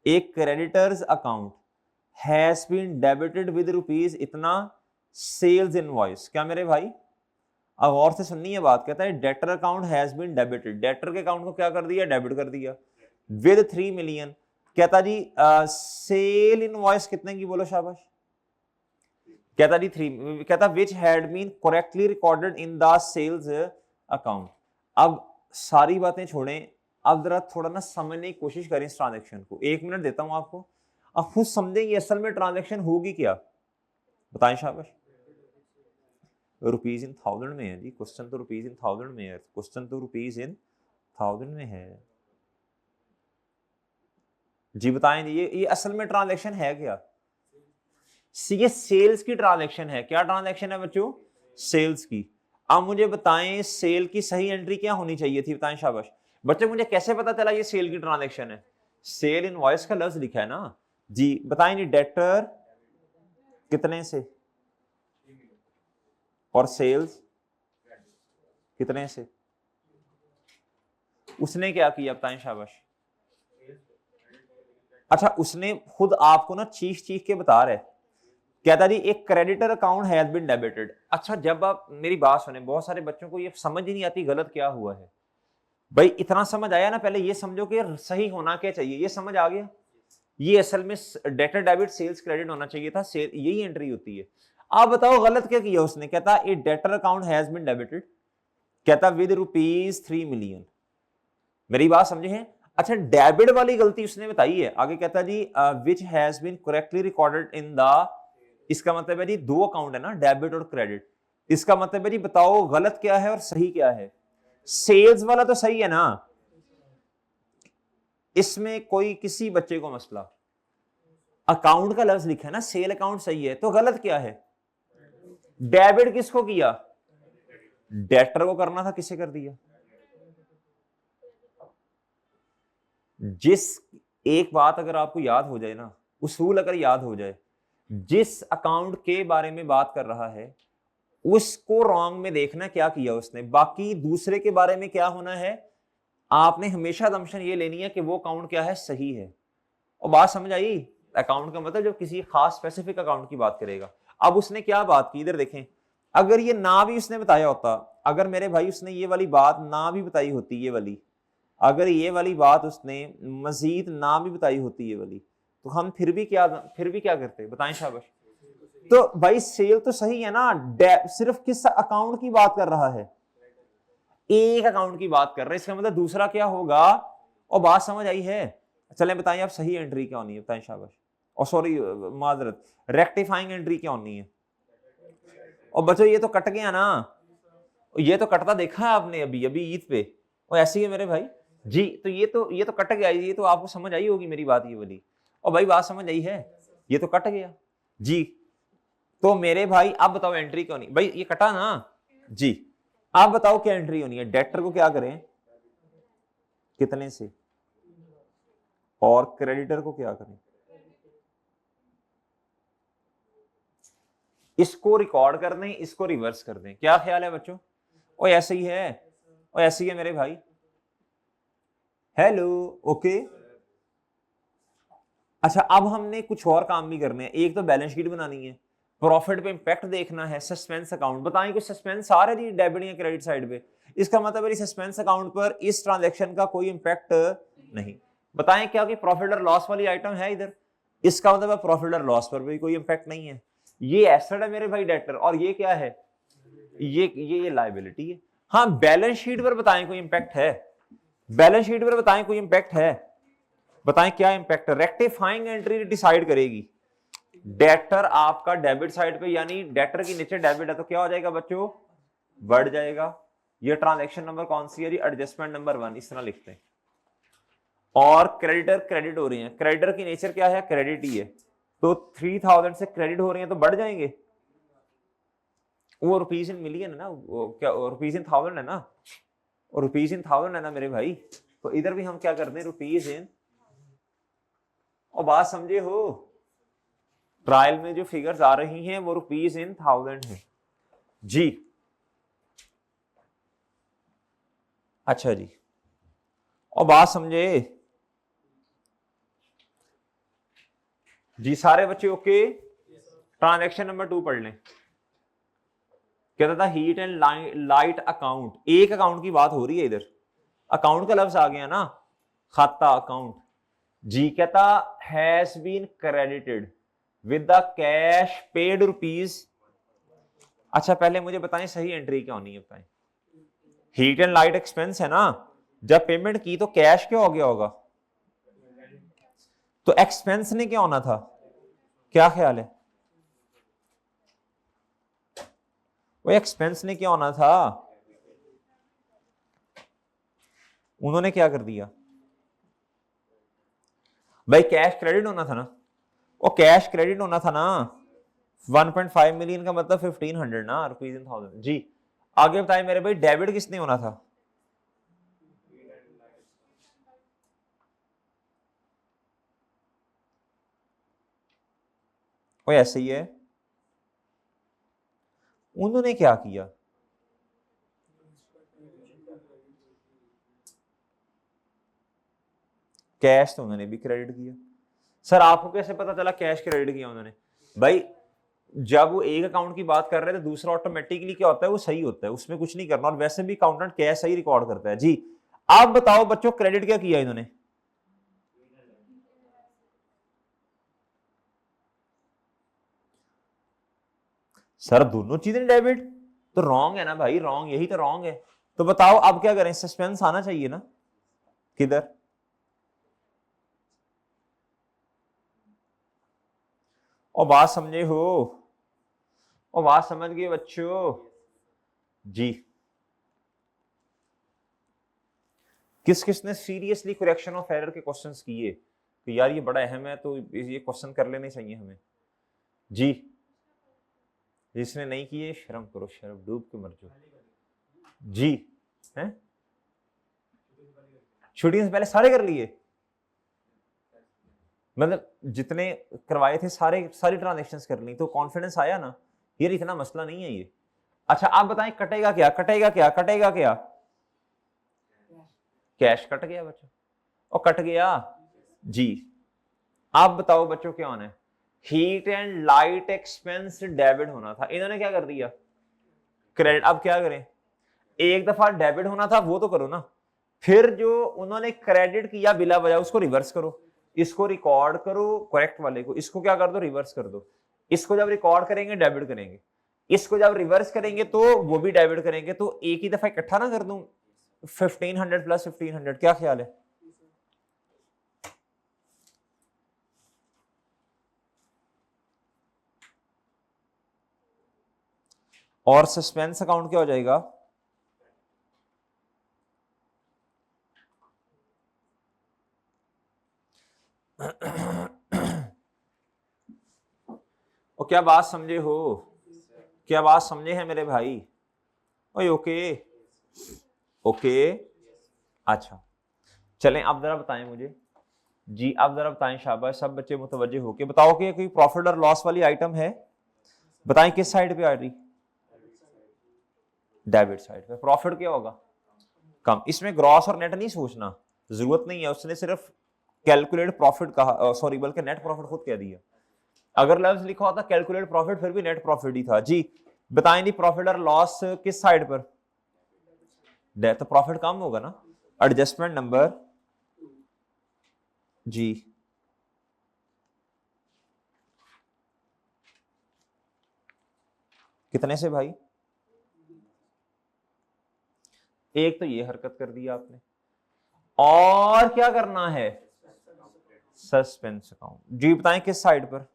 एक creditors account has been debited with rupees इतना सेल्स इनवॉइस। क्या मेरे भाई? अब गौर से सुननी है बात। कहता है debtor account has been debited, debtor के अकाउंट को क्या कर दिया? डेबिट कर दिया विद 3 मिलियन। कहता जी सेल इनवॉइस कितने की? बोलो शाबाश। कहता जी 3। कहता which had been correctly recorded in the sales account. अब सारी बातें छोड़ें, अब जरा थोड़ा ना समझने की कोशिश करें इस ट्रांजैक्शन को। 1 मिनट देता हूं आपको, अब खुद समझेंगे असल में ट्रांजैक्शन होगी क्या। बताएं शाबाश। रुपीज इन थाउजेंड में है जी, क्वेश्चन तो रुपीज इन थाउजेंड में है, क्वेश्चन तो रुपीज इन थाउजेंड में है जी। बताएं ये असल में ट्रांजैक्शन है क्या? ये सेल्स की ट्रांजैक्शन है। क्या ट्रांजैक्शन है बच्चों? सेल्स की। अब मुझे बताएं सेल की सही एंट्री क्या होनी चाहिए थी? बताएं शाबाश। बच्चों मुझे कैसे पता चला ये सेल की ट्रांजैक्शन है? सेल इनवॉइस का लफ्ज लिखा है ना जी। बताएं जी डेटर कितने से और सेल्स कितने से? उसने क्या किया? बताएं शाबाश। अच्छा उसने खुद आपको ना चीख चीख के बता रहे, कहता जी एक creditor account has been debited. अच्छा जब आप मेरी बात सुने, बहुत सारे बच्चों को ये समझ ही नहीं आती गलत क्या हुआ है। भाई इतना समझ आया ना, पहले ये समझो कि सही होना क्या चाहिए, ये समझ आ गया। ये असल में डेटर डेबिट सेल्स क्रेडिट होना चाहिए था, सेल यही एंट्री होती है। आप बताओ गलत क्या किया उसने? कहता a debtor account has been debited, कहता विद रुपीज 3 मिलियन। मेरी बात समझे हैं? अच्छा डेबिट वाली गलती उसने बताई है। आगे कहता जी which has been correctly recorded in the, इसका मतलब है जी 2 अकाउंट है ना, डेबिट और क्रेडिट। इसका मतलब है जी बताओ गलत क्या है और सही क्या है? सेल्स वाला तो सही है ना, इसमें कोई किसी बच्चे को मसला। अकाउंट का लफ्ज लिखा है ना, सेल अकाउंट सही है, तो गलत क्या है? डेबिट किसको किया? डेटर को करना था, किसे कर दिया? जिस एक बात अगर आपको याद हो जाए ना, उसूल अगर याद हो जाए, जिस अकाउंट के बारे में बात कर रहा है उसको रॉन्ग में देखना क्या किया उसने, बाकी दूसरे के बारे में क्या होना है। आपने हमेशा असम्पशन ये लेनी है कि वो अकाउंट क्या है? सही है। और बात समझ आई? अकाउंट का मतलब जब किसी खास स्पेसिफिक अकाउंट की बात करेगा। अब उसने क्या बात की, इधर देखें, अगर ये ना भी उसने बताया होता, अगर मेरे भाई उसने ये वाली बात ना भी बताई होती, ये वाली अगर ये वाली बात उसने मजीद ना भी बताई होती ये वाली, तो हम फिर भी क्या करते? बताएं शाबाश। तो भाई सेल तो सही है ना, सिर्फ किस अकाउंट की बात कर रहा है? एक अकाउंट की बात कर रहे हैं, इसका मतलब दूसरा क्या होगा? और बात समझ आई है? चलें बताइए आप सही एंट्री क्या होनी है? बताएं शाबाश। और सॉरी माजरत, रेक्टिफाइंग एंट्री क्या होनी है? और बच्चों ये तो कट गया ना, ये तो कटता देखा है आपने अभी अभी ईद पे, और ऐसी है मेरे भाई जी। तो ये तो कट गया, ये तो आपको समझ आई होगी मेरी बात ये वाली। और भाई बात समझ आई है? ये तो कट गया जी। तो मेरे भाई अब बताओ एंट्री क्यों नहीं, भाई ये कटा ना जी, आप बताओ क्या एंट्री होनी है, डेटर को क्या करें कितने से, और क्रेडिटर को क्या करें, इसको रिकॉर्ड कर दें, इसको रिवर्स कर दें, क्या ख्याल है बच्चों? ओ ऐसे ही है, ओ ऐसे ही है मेरे भाई, हेलो ओके। अच्छा अब हमने कुछ और काम भी करने हैं, एक तो बैलेंस शीट बनानी है, प्रॉफिट पे इंपैक्ट देखना है, सस्पेंस अकाउंट बताएं कुछ सस्पेंस आ रहा है जी डेबिट या क्रेडिट साइड पे, इसका मतलब है सस्पेंस अकाउंट पर इस ट्रांजैक्शन का कोई इंपैक्ट नहीं, बताएं क्या कि प्रॉफिट और लॉस वाली आइटम है इधर, इसका मतलब प्रॉफिट और लॉस पर भी कोई इंपैक्ट नहीं है, ये एसेट है मेरे भाई डेटर, और ये क्या है, ये लायबिलिटी है। हाँ बैलेंस शीट पर बताएं कोई इंपैक्ट है, बैलेंस शीट पर बताएं कोई इंपैक्ट है, बताएं क्या इंपैक्ट, रेक्टिफाइंग एंट्री डिसाइड करेगी, डेटर आपका डेबिट साइड पे, यानी डेटर की नीचे डेबिट है तो क्या हो जाएगा बच्चों, बढ़ जाएगा, ये ट्रांजैक्शन नंबर कौन सी है जी, एडजस्टमेंट नंबर 1 इस तरह लिखते हैं, और क्रेडिटर क्रेडिट हो रही है, क्रेडिटर की नेचर क्या है, क्रेडिट ही है, तो 3000 से क्रेडिट हो रही है तो बढ़ जाएंगे, वो रुपीज इन मिलियन है ना, वो क्या रुपीज इन थाउजेंड है ना, और रुपीज इन थाउजेंड है ना मेरे भाई, तो इधर भी हम क्या करते हैं रुपीज इन, और बात समझे हो, ट्रायल में जो फिगर्स आ रही हैं वो रुपीज इन थाउजेंड है जी, अच्छा जी, और बात समझे जी सारे बच्चे ओके, ट्रांजैक्शन नंबर 2 पढ़ लें, कहता था हीट एंड लाइट अकाउंट, एक अकाउंट की बात हो रही है इधर, अकाउंट का लफ्ज आ गया ना, खाता अकाउंट जी, कहता has been credited with the cash paid rupees, अच्छा पहले मुझे बताएं सही एंट्री क्या होनी है, बताएं, हीट एंड लाइट एक्सपेंस है ना, जब पेमेंट की तो कैश क्या हो गया होगा, तो एक्सपेंस ने क्या होना था, क्या ख्याल है, वो एक्सपेंस ने क्या होना था, उन्होंने क्या कर दिया भाई, कैश क्रेडिट होना था ना, वो कैश क्रेडिट होना था ना, 1.5 मिलियन का मतलब 1500 ना, रुपीज इन थाउजेंड जी, आगे बताए मेरे भाई डेबिट किसने होना था, वो ऐसे ही है, उन्होंने क्या किया, कैश तो उन्होंने भी क्रेडिट किया, सर आपको कैसे पता चला कैश क्रेडिट किया उन्होंने, भाई जब वो एक अकाउंट की बात कर रहे थे दूसरा ऑटोमेटिकली क्या होता है वो सही होता है, उसमें कुछ नहीं करना, और वैसे भी अकाउंटेंट कैश सही रिकॉर्ड करता है जी, आप बताओ बच्चों क्रेडिट क्या किया इन्होंने, सर दोनों चीजें डेबिट, तो रॉन्ग है ना भाई, रॉन्ग, यही तो रॉन्ग है, तो बताओ अब क्या करें, सस्पेंस आना चाहिए ना, किधर, और बात समझे हो, और बात समझ गए बच्चों जी, किस किसने सीरियसली करेक्शन ऑफ एरर के क्वेश्चंस किए, कि यार ये बड़ा अहम है तो ये क्वेश्चन कर लेने चाहिए हमें जी, जिसने नहीं किए शर्म करो, शर्म डूब के मर जाओ जी, हैं छुट्टियों से पहले सारे कर लिए, मतलब जितने करवाए थे सारे, सारी ट्रांजेक्शन्स कर ली, तो कॉन्फिडेंस आया ना, यार इतना मसला नहीं है ये, अच्छा आप बताएं कटेगा क्या, कटेगा क्या, कटेगा क्या, कैश कट गया बच्चों, और कट गया जी, आप बताओ बच्चों क्या होना है, heat and light expense debit होना था, इन्होंने क्या कर दिया क्रेडिट, अब क्या करें, एक दफा डेबिट होना था वो तो करो ना, फिर जो उन्होंने क्रेडिट किया बिला वजह उसको रिवर्स करो, इसको रिकॉर्ड करो करेक्ट वाले को, इसको क्या कर दो रिवर्स कर दो, इसको जब रिकॉर्ड करेंगे डेबिट करेंगे, इसको जब रिवर्स करेंगे तो वो भी डेबिट करेंगे, तो एक ही दफा इकट्ठा ना कर दूं 1500 प्लस 1500, क्या ख्याल है, और सस्पेंस अकाउंट क्या हो जाएगा, और क्या बात समझे हो, क्या बात समझे हैं मेरे भाई? ओए ओके ओके। अच्छा चलें, अब जरा बताएं मुझे जी, अब जरा बताएं, शाबाश, सब बच्चे मुतवज्जे होके बताओ कि कोई प्रॉफिट और लॉस वाली आइटम है? बताएं किस साइड पे आ रही? डेबिट साइड पे। प्रॉफिट क्या होगा? कम। इसमें ग्रॉस और नेट नहीं सोचना, जरूरत नहीं है, उसने सिर्फ कैलकुलेट प्रॉफिट कहा, सॉरी बल्कि नेट प्रॉफिट खुद कह दिया। अगर लफ्ज लिखा होता कैलकुलेट प्रॉफिट फिर भी नेट प्रॉफिट ही था जी। बताएं नहीं प्रॉफिट और लॉस किस साइड पर? तो प्रॉफिट कम होगा ना। एडजस्टमेंट नंबर जी, कितने से भाई? एक तो ये हरकत कर दी आपने, और क्या करना है? सस्पेंस अकाउंट जी। बताएं किस साइड पर?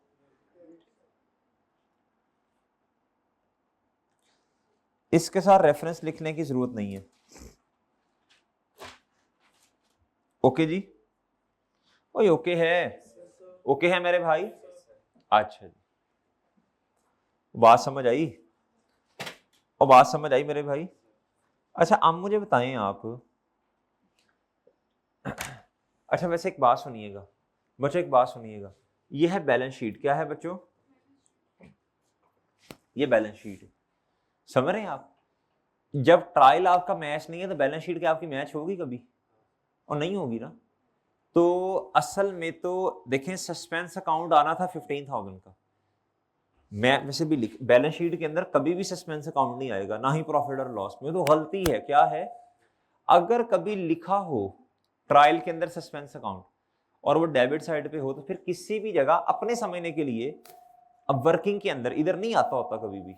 इसके साथ रेफरेंस लिखने की जरूरत नहीं है। ओके जी, ओए ओके है, ओके है मेरे भाई। अच्छा जी, बात समझ आई, और बात समझ आई मेरे भाई। अच्छा अब मुझे बताएं आप, अच्छा वैसे एक बात सुनिएगा बच्चों, एक बात सुनिएगा, ये है बैलेंस शीट। क्या है बच्चों? ये बैलेंस शीट है, समझ रहे हैं आप? जब ट्रायल आपका मैच नहीं है तो बैलेंस शीट क्या आपकी मैच होगी कभी? और नहीं होगी ना। तो असल में तो देखें, सस्पेंस अकाउंट आना था 15,000 का। मैं वैसे भी लिख, बैलेंस शीट के अंदर कभी भी सस्पेंस अकाउंट नहीं आएगा, ना ही प्रॉफिट और लॉस में। तो गलती है, क्या है? अगर कभी लिखा हो ट्रायल के अंदर सस्पेंस अकाउंट और वो डेबिट साइड पे हो, तो फिर किसी भी जगह अपने समझने के लिए, अब वर्किंग के अंदर इधर नहीं आता होता कभी भी।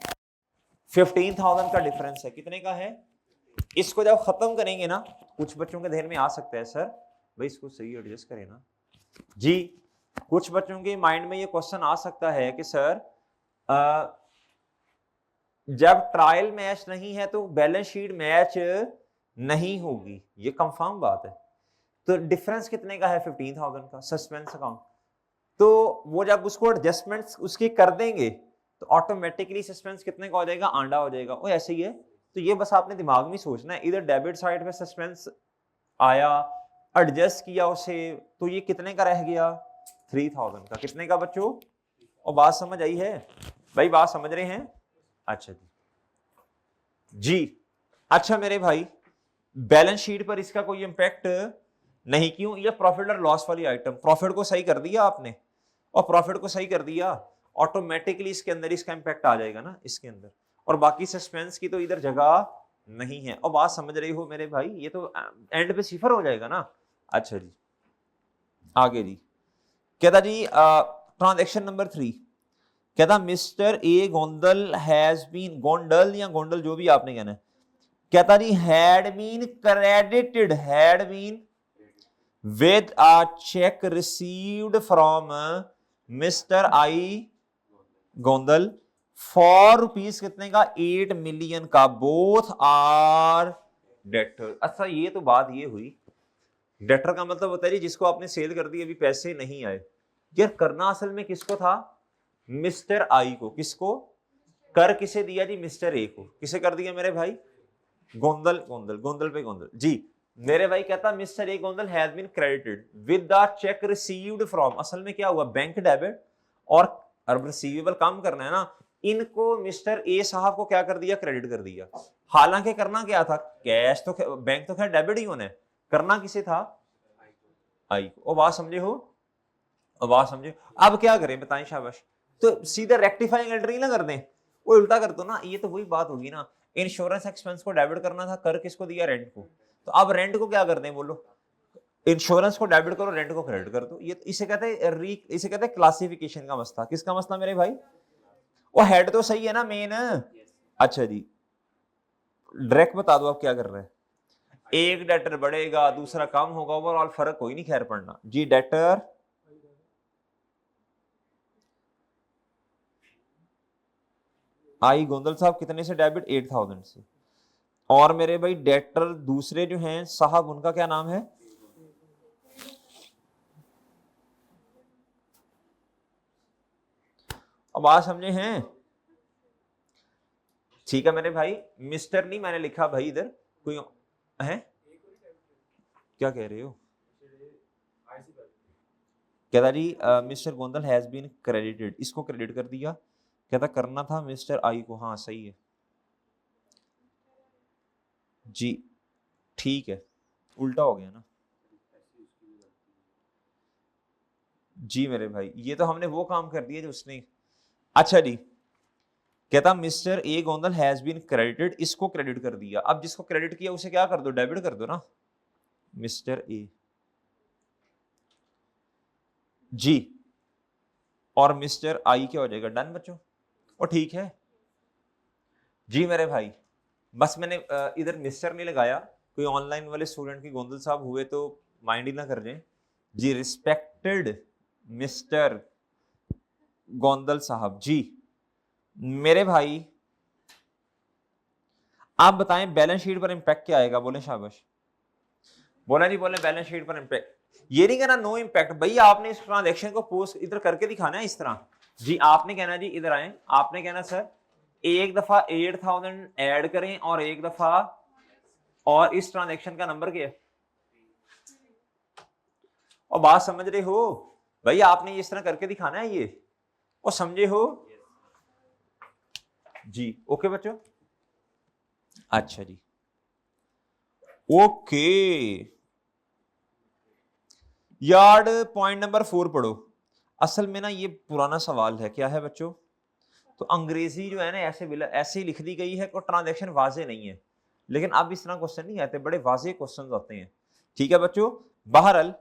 15,000 का डिफरेंस है, कितने का है? इसको जब खत्म करेंगे ना, कुछ बच्चों के ध्यान में आ सकता है सर भाई इसको सही एडजस्ट करें ना जी। कुछ बच्चों के माइंड में ये क्वेश्चन आ सकता है कि सर जब ट्रायल मैच नहीं है तो बैलेंस शीट मैच नहीं होगी, ये कंफर्म बात है। तो डिफरेंस कितने का है? 15,000 का सस्पेंस अकाउंट। तो वो जब उसको एडजस्टमेंट्स उसकी कर देंगे तो ऑटोमेटिकली सस्पेंस कितने का हो जाएगा? आंडा हो जाएगा। वो ऐसे ही है। तो ये बस आपने दिमाग में सोचना है, इधर डेबिट साइड पे सस्पेंस आया, एडजस्ट किया उसे, तो ये कितने का रह गया? 3,000 का। कितने का बच्चों? और बात समझ आई है भाई? बात समझ रहे हैं? अच्छा जी जी। अच्छा मेरे भाई, बैलेंस शीट पर इसका कोई इंपैक्ट नहीं, क्यों? ये प्रॉफिट और लॉस वाली आइटम, प्रॉफिट को सही कर दिया आपने और प्रॉफिट को सही कर दिया, ऑटोमेटिकली इसके अंदर इसका इंपैक्ट आ जाएगा ना इसके अंदर। और बाकी सस्पेंस की तो इधर जगह नहीं है। और बात समझ रही हो मेरे भाई? ये तो एंड पे सिफर हो जाएगा ना। अच्छा जी, आगे जी। कहता जी ट्रांजेक्शन नंबर 3, कहता mister A Gondal has been, Gondal या गोंडल जो भी आपने कहना है, कहता जी had been credited, had been with a check received from Mr. I Gondal for rupees कितने का? 8 मिलियन का। Both are debtor. अच्छा ये तो बात ये हुई, डेटर का मतलब होता है जी जिसको आपने सेल कर दी, अभी पैसे नहीं आए। यार करना असल में किसको था? मिस्टर आई को। किसको? कर किसे दिया जी? मिस्टर ए को। किसे कर दिया मेरे भाई? गोंदल, गोंदल, गोंदल पे गोंदल जी। मेरे भाई कहता mister A Gondal has been credited with the cheque received from. असल में क्या हुआ? बैंक डेबिट और अब रिसीवेबल काम करना है ना, इनको मिस्टर ए साहब को क्या कर दिया? क्रेडिट कर दिया। हालांकि करना क्या था? कैश तो बैंक तो खैर डेबिट ही होना है, करना किसे था? आई को। बात समझे हो? बात समझे? अब क्या करें बताएं? शाबाश। तो सीधा रेक्टिफाइंग एंट्री ना कर दें, वो उल्टा कर दो ना। ये तो वही बात होगी ना, इंश्योरेंस एक्सपेंस को डेबिट करना था, कर किसको दिया? रेंट को। तो अब रेंट को क्या कर दें बोलो? इंश्योरेंस को डेबिट करो, रेंट को क्रेडिट कर दो। ये इसे कहते हैं इसे कहते हैं क्लासिफिकेशन का मसला। किसका मसला मेरे भाई? वो हेड तो सही है ना मेन। अच्छा जी, डायरेक्ट बता दो आप क्या कर रहे हैं। एक डेटर बढ़ेगा दूसरा कम होगा, ओवरऑल फर्क कोई नहीं खैर पड़ना जी। डेटर आई गोंदल साहब कितने से डेबिट? 8,000 से। और मेरे भाई डेटर दूसरे जो हैं साहब, उनका क्या नाम है? अब अब बात समझे हैं? ठीक है मेरे भाई, मिस्टर नहीं मैंने लिखा भाई, इधर कोई है? क्या कह रहे हो? कहता जी mister Gondal has been credited, इसको क्रेडिट कर दिया। कहता करना था मिस्टर आई को। हाँ सही है जी, ठीक है, उल्टा हो गया ना जी मेरे भाई, ये तो हमने वो काम कर दिया जो उसने। अच्छा जी, कहता mister A Gondal has been credited, इसको क्रेडिट कर दिया। अब जिसको क्रेडिट किया उसे क्या कर दो, डेबिट कर दो ना, मिस्टर ए जी, और मिस्टर आई क्या हो जाएगा, डन बच्चों। और ठीक है जी मेरे भाई, बस मैंने इधर मिस्टर नहीं लगाया, कोई ऑनलाइन वाले स्टूडेंट की गोंदल साहब हुए तो माइंड ही ना कर जाए जी। रिस्पेक्टेड मिस्टर गोंदल साहब जी, मेरे भाई आप बताएं बैलेंस शीट पर इंपैक्ट क्या आएगा, बोले शाबाश, बोला जी, बोले बैलेंस शीट पर इंपैक्ट। ये नहीं कहना नो इंपैक्ट, भैया आपने इस ट्रांजैक्शन को पोस्ट इधर करके दिखाना है इस तरह जी। आपने कहना जी, इधर आए, आपने कहना सर एक दफा 8000 ऐड करें और एक दफा, और इस ट्रांजैक्शन का नंबर क्या है, और बात समझ रहे हो भैया, आपने इस तरह करके दिखाना है ये, और समझे हो जी। ओके बच्चों, अच्छा जी, ओके यार्ड, पॉइंट नंबर 4 पढ़ो। असल में ना ये पुराना सवाल है, क्या है बच्चों, तो अंग्रेजी जो है ना ऐसे ही लिख दी गई है, कोई ट्रांजैक्शन वाजे नहीं है, लेकिन अब इस तरह क्वेश्चन नहीं आते, बड़े वाजे क्वेश्चन आते हैं। ठीक है बच्चों, बहरहाल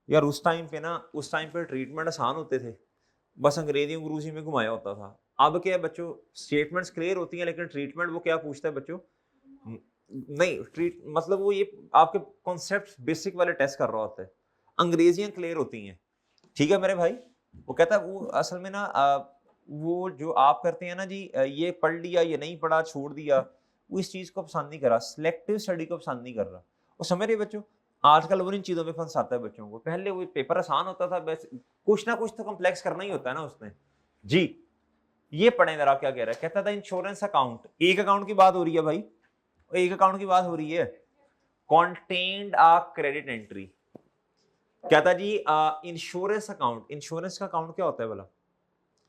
यार उस टाइम पे ट्रीटमेंट आसान होते थे, बस अंग्रेजी अंग्रूजी में घुमाया होता था। अब क्या है बच्चों, स्टेटमेंट्स क्लियर होती हैं, लेकिन ट्रीटमेंट वो क्या पूछता है बच्चों, नहीं ट्रीट मतलब वो ये आपके कॉन्सेप्ट बेसिक वाले टेस्ट कर रहा होता है, अंग्रेजियां क्लियर होती हैं। ठीक है मेरे भाई, वो कहता है वो असल में ना वो जो आप करते हैं ना जी, ये पढ़ लिया, ये नहीं पढ़ा, छोड़ दिया, वो इस चीज को पसंद नहीं कर रहा, सिलेक्टिव स्टडी को पसंद नहीं कर रहा। वो समझ रहे बच्चों, आजकल वो इन चीजों में फंसाता है बच्चों को। पहले वो पेपर आसान होता था, बस कुछ ना कुछ तो कम्प्लेक्स करना ही होता है ना उसने जी। ये पढ़े जरा क्या कह रहा है, कहता था इंश्योरेंस अकाउंट, एक अकाउंट की बात हो रही है भाई, एक अकाउंट की बात हो रही है, कॉन्टेन्ड आ क्रेडिट एंट्री। कहता जी इंश्योरेंस अकाउंट, इंश्योरेंस का अकाउंट क्या होता है बोला,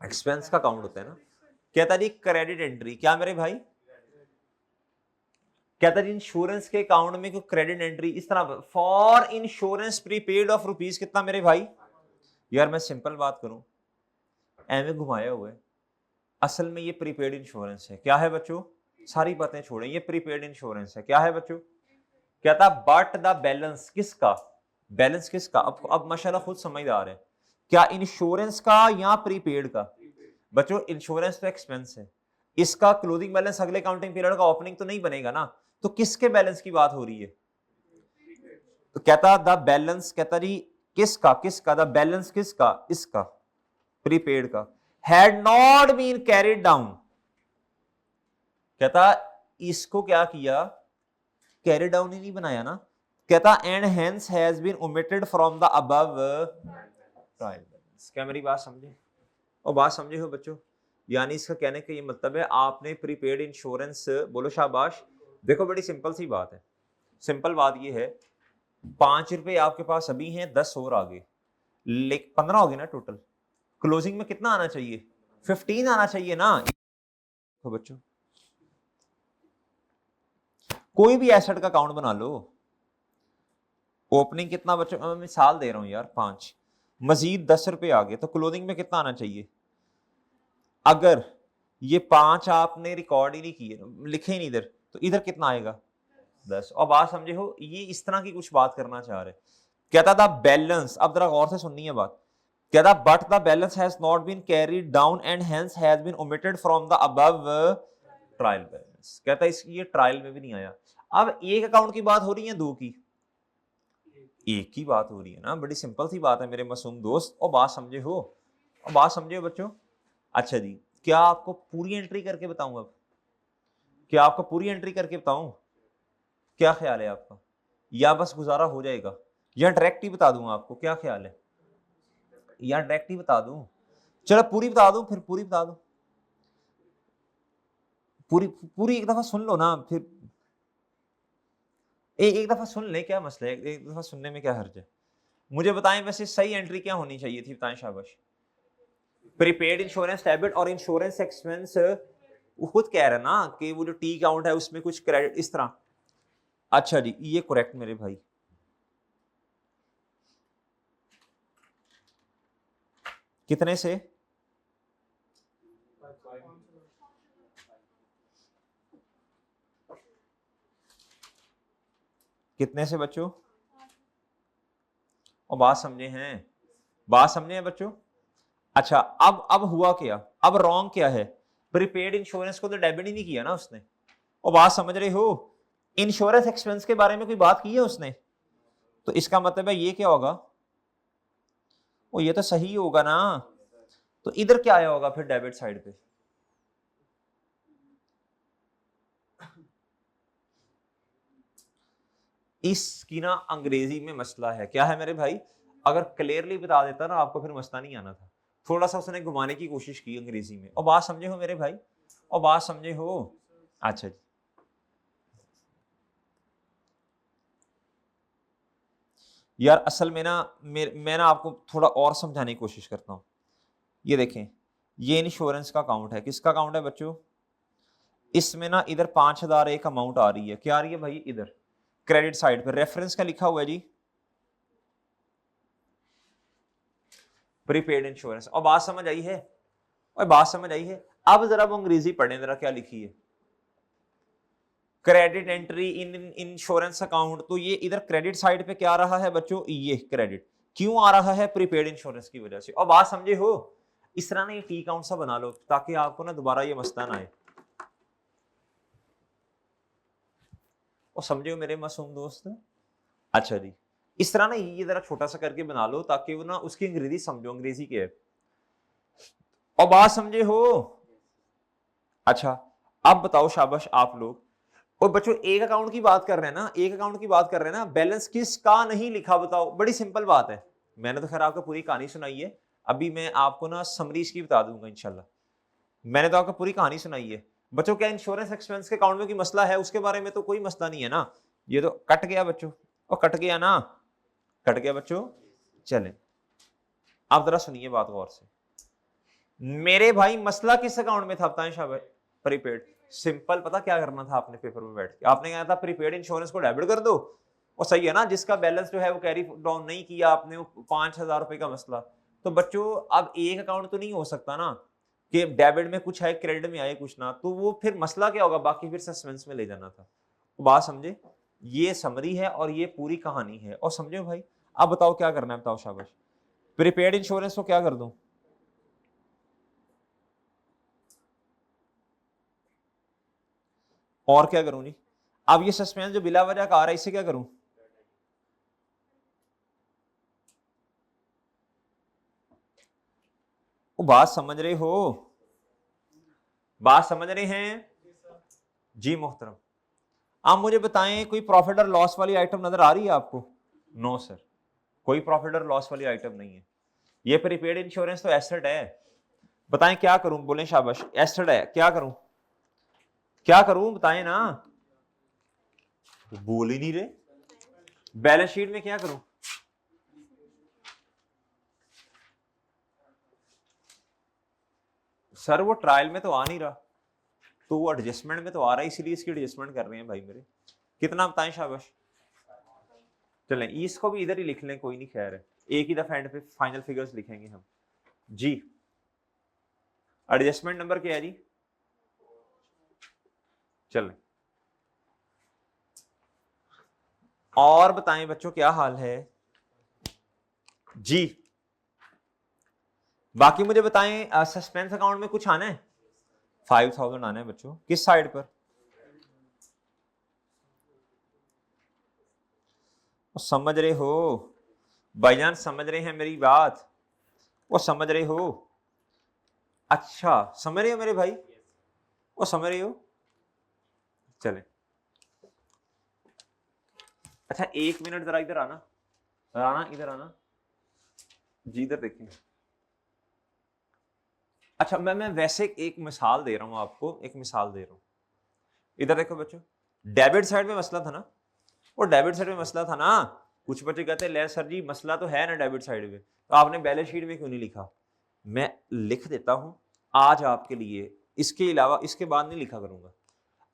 एक्सपेंस का अकाउंट होता है ना। कहता जी क्रेडिट एंट्री, क्या मेरे भाई, कहता जी इंश्योरेंस के अकाउंट में कोई क्रेडिट एंट्री इस तरह, for insurance prepaid of rupees कितना मेरे भाई। यार मैं सिंपल बात करूं, एम घुमाया हुआ है, असल में ये प्रीपेड इंश्योरेंस है। क्या है बच्चों, सारी बातें छोड़ें, ये प्रीपेड इंश्योरेंस है। क्या है बच्चों, कहता बट द बैलेंस किसका, बैलेंस किसका, अब माशाल्लाह खुद समझदार है, क्या इंश्योरेंस का या प्रीपेड का। बच्चों इंश्योरेंस तो एक्सपेंस है, इसका क्लोजिंग बैलेंस अगले काउंटिंग पीरियड का ओपनिंग तो नहीं बनेगा ना, तो किसके बैलेंस की बात हो रही है, तो कहता द बैलेंस, कहता जी किसका, किसका द बैलेंस किसका, इसका प्रीपेड का, had not been carried down. कहता इसको क्या किया, कैरी डाउन ही नहीं बनाया ना। कहता and hence has been omitted from the above trial balance. क्या मेरी बात समझे, और बात समझे हो बच्चों, यानी इसका कहने का ये मतलब है आपने प्रीपेड इंश्योरेंस, बोलो शाबाश। देखो बड़ी सिंपल सी बात है, सिंपल बात ये है, 5 रुपए आपके पास अभी हैं, 10 और आगे, 15 हो गए ना टोटल, क्लोजिंग में कितना आना चाहिए, 15 आना चाहिए ना। तो बच्चों कोई भी एसेट का अकाउंट बना लो, ओपनिंग कितना बच्चों, मैं मिसाल दे रहा हूं यार 5, मजीद 10 रुपए आ गए, तो क्लोजिंग में कितना आना चाहिए। अगर ये 5 आपने रिकॉर्ड ही नहीं किए, लिखे ही नहीं इधर, तो इधर कितना आएगा 10। और बात समझे हो, ये इस तरह की कुछ बात करना चाह रहे। कहता था बैलेंस, अब जरा गौर से सुननी है बात, कहता but the balance has not been carried down and hence has been omitted from the above trial balance. कहता इसकी ये ट्रायल में भी नहीं आया। अब एक अकाउंट की बात हो रही है, दो की, एक ही बात हो रही है ना, बड़ी सिंपल सी बात है मेरे मासूम दोस्त, और बात समझे हो, और बात समझे हो बच्चों। अच्छा जी, क्या आपको पूरी एंट्री करके बताऊं अब, क्या आपको पूरी एंट्री करके बताऊं, क्या ख्याल है आपका, या बस गुजारा हो जाएगा, या डायरेक्ट ही बता दूं आपको, क्या ख्याल है, या डायरेक्ट ही बता दूं। चलो पूरी बता दो, फिर पूरी बता दो, पूरी पूरी एक दफा सुन लो ना, फिर एक दफा सुन ले, क्या मसला है, एक दफा सुनने में क्या हर्ज है। मुझे बताएं वैसे सही एंट्री क्या होनी चाहिए थी, बताएं शाबाश। प्रीपेड इंश्योरेंस डेबिट और इंश्योरेंस एक्सपेंस, वो खुद कह रहा है ना कि वो जो टी काउंट है उसमें कुछ क्रेडिट इस तरह। अच्छा जी, ये करेक्ट मेरे भाई। कितने से? कितने से बच्चों? और बात समझे हैं, बात समझे हैं बच्चों। अच्छा, अब हुआ क्या, अब रॉन्ग क्या है? प्रीपेड इंश्योरेंस को तो डेबिट ही नहीं किया ना उसने। और बात समझ रहे हो, इंश्योरेंस एक्सपेंस के बारे में कोई बात की है उसने, तो इसका मतलब है ये क्या होगा, वो ये तो सही होगा ना। तो इधर क्या आया होगा फिर डेबिट साइड पे? इसकी ना अंग्रेजी में मसला है, क्या है मेरे भाई? अगर क्लियरली बता देता ना आपको, फिर मसला नहीं आना था। थोड़ा सा उसने घुमाने की कोशिश की अंग्रेजी में। और बात समझे हो मेरे भाई, और बात समझे हो। अच्छा जी, यार असल में ना मैं ना आपको थोड़ा और समझाने की कोशिश करता हूँ। ये देखें, ये इंश्योरेंस का अकाउंट है, किसका अकाउंट है बच्चों? इसमें ना इधर 5,000 एक अमाउंट आ रही है, क्या आ रही है भाई? इधर क्रेडिट साइड पे रेफरेंस का लिखा हुआ है जी, प्रीपेड इंश्योरेंस। और बात समझ आई है? और बात समझ आई है? अब जरा वो अंग्रेजी पढ़े, जरा क्या लिखी है। Credit entry in insurance account, तो ये इधर क्रेडिट साइड पे क्या आ रहा है बच्चों? ये क्रेडिट क्यों आ रहा है? प्रीपेड इंश्योरेंस की वजह से। और बात समझे हो? इस तरह ना ये टी काउंट सा बना लो, ताकि आपको ना दोबारा ये मसला ना आए। और समझे हो मेरे मासूम दोस्त? अच्छा जी, इस तरह ना ये जरा छोटा सा करके बना लो, ताकि वो ना उसकी अंग्रेजी समझो, अंग्रेजी क्या है। और बात समझे हो? अच्छा, अब बताओ शाबाश आप लोग। और बच्चों एक अकाउंट की बात कर रहे हैं ना, एक अकाउंट की बात कर रहे हैं ना, बैलेंस किसका नहीं लिखा बताओ? बड़ी सिंपल बात है। मैंने तो खैर आपको पूरी कहानी सुनाई है, अभी मैं आपको ना समरी इसकी बता दूंगा इंशाल्लाह। मैंने तो आपको पूरी कहानी सुनाई है बच्चों। क्या इंश्योरेंस एक्सपेंस के अकाउंट में कोई मसला है? उसके बारे में तो कोई मसला नहीं है ना। ये तो कट गया बच्चों, और कट गया ना, कट गया बच्चों। चले, आप जरा सुनिए बात गौर से। मेरे भाई मसला किस अकाउंट में था बताएं शाबाश? प्रीपेड। सिंपल, पता क्या करना था आपने? पेपर में बैठ के आपने कहा था प्रीपेड इंश्योरेंस को डेबिट कर दो। और सही है ना, जिसका बैलेंस जो है वो कैरी डाउन नहीं किया आपने, वो 5,000 रुपए का मसला। तो बच्चों अब एक अकाउंट तो नहीं हो सकता ना कि डेबिट में कुछ है क्रेडिट में आए कुछ ना, तो वो फिर मसला क्या होगा? बाकी फिर सस्पेंस में ले जाना था। तो बात समझे, ये समरी है और ये पूरी कहानी है। और समझे भाई? अब बताओ क्या करना है, बताओ शाबाश। प्रीपेड इंश्योरेंस को क्या कर दूं? और क्या करूं जी? अब ये सस्पेंस जो बिला वजह का आ रहा है, इससे क्या करूं? वो बात समझ रहे हो? बात समझ रहे हैं जी मोहतरम? आप मुझे बताएं, कोई प्रॉफिट और लॉस वाली आइटम नजर आ रही है आपको? नो सर, कोई प्रॉफिट और लॉस वाली आइटम नहीं है। ये प्रीपेड इंश्योरेंस तो एसेट है। बताएं क्या करूं? बोलें शाबाश, एसेट है, क्या करूं? क्या करूं बताएं ना। बोल ही नहीं रहे। बैलेंस शीट में क्या करूं? सर वो ट्रायल में तो आ नहीं रहा, तो वो एडजस्टमेंट में तो आ रहा है, इसीलिए इसकी एडजस्टमेंट कर रहे हैं भाई मेरे। कितना बताएं शाबाश? चलें इसको भी इधर ही लिख लें, कोई नहीं, खैर है, एक ही दफा एंड पे फाइनल फिगर्स लिखेंगे हम जी। एडजस्टमेंट नंबर क्या है जी? चलें, और बताएं बच्चों क्या हाल है जी। बाकी मुझे बताएं, सस्पेंस अकाउंट में कुछ आना है? 5,000 आना है बच्चों, किस साइड पर? समझ रहे हो भाईजान? समझ रहे हैं मेरी बात? वो समझ रहे हो? अच्छा समझ रहे हो मेरे भाई? वो समझ रहे हो? चले, अच्छा 1 मिनट जरा इधर आना, राना इधर आना जी, इधर देखें। अच्छा मैं वैसे एक मिसाल दे रहा हूं आपको, एक मिसाल दे रहा हूं। इधर देखो बच्चों, डेबिट साइड में मसला था ना, वो डेबिट साइड में मसला था ना। कुछ बच्चे कहते हैं ले सर जी मसला तो है ना डेबिट साइड में, तो आपने बैलेंस शीट में क्यों नहीं लिखा? मैं लिख देता हूं आज आपके लिए, इसके अलावा इसके बाद नहीं लिखा करूंगा।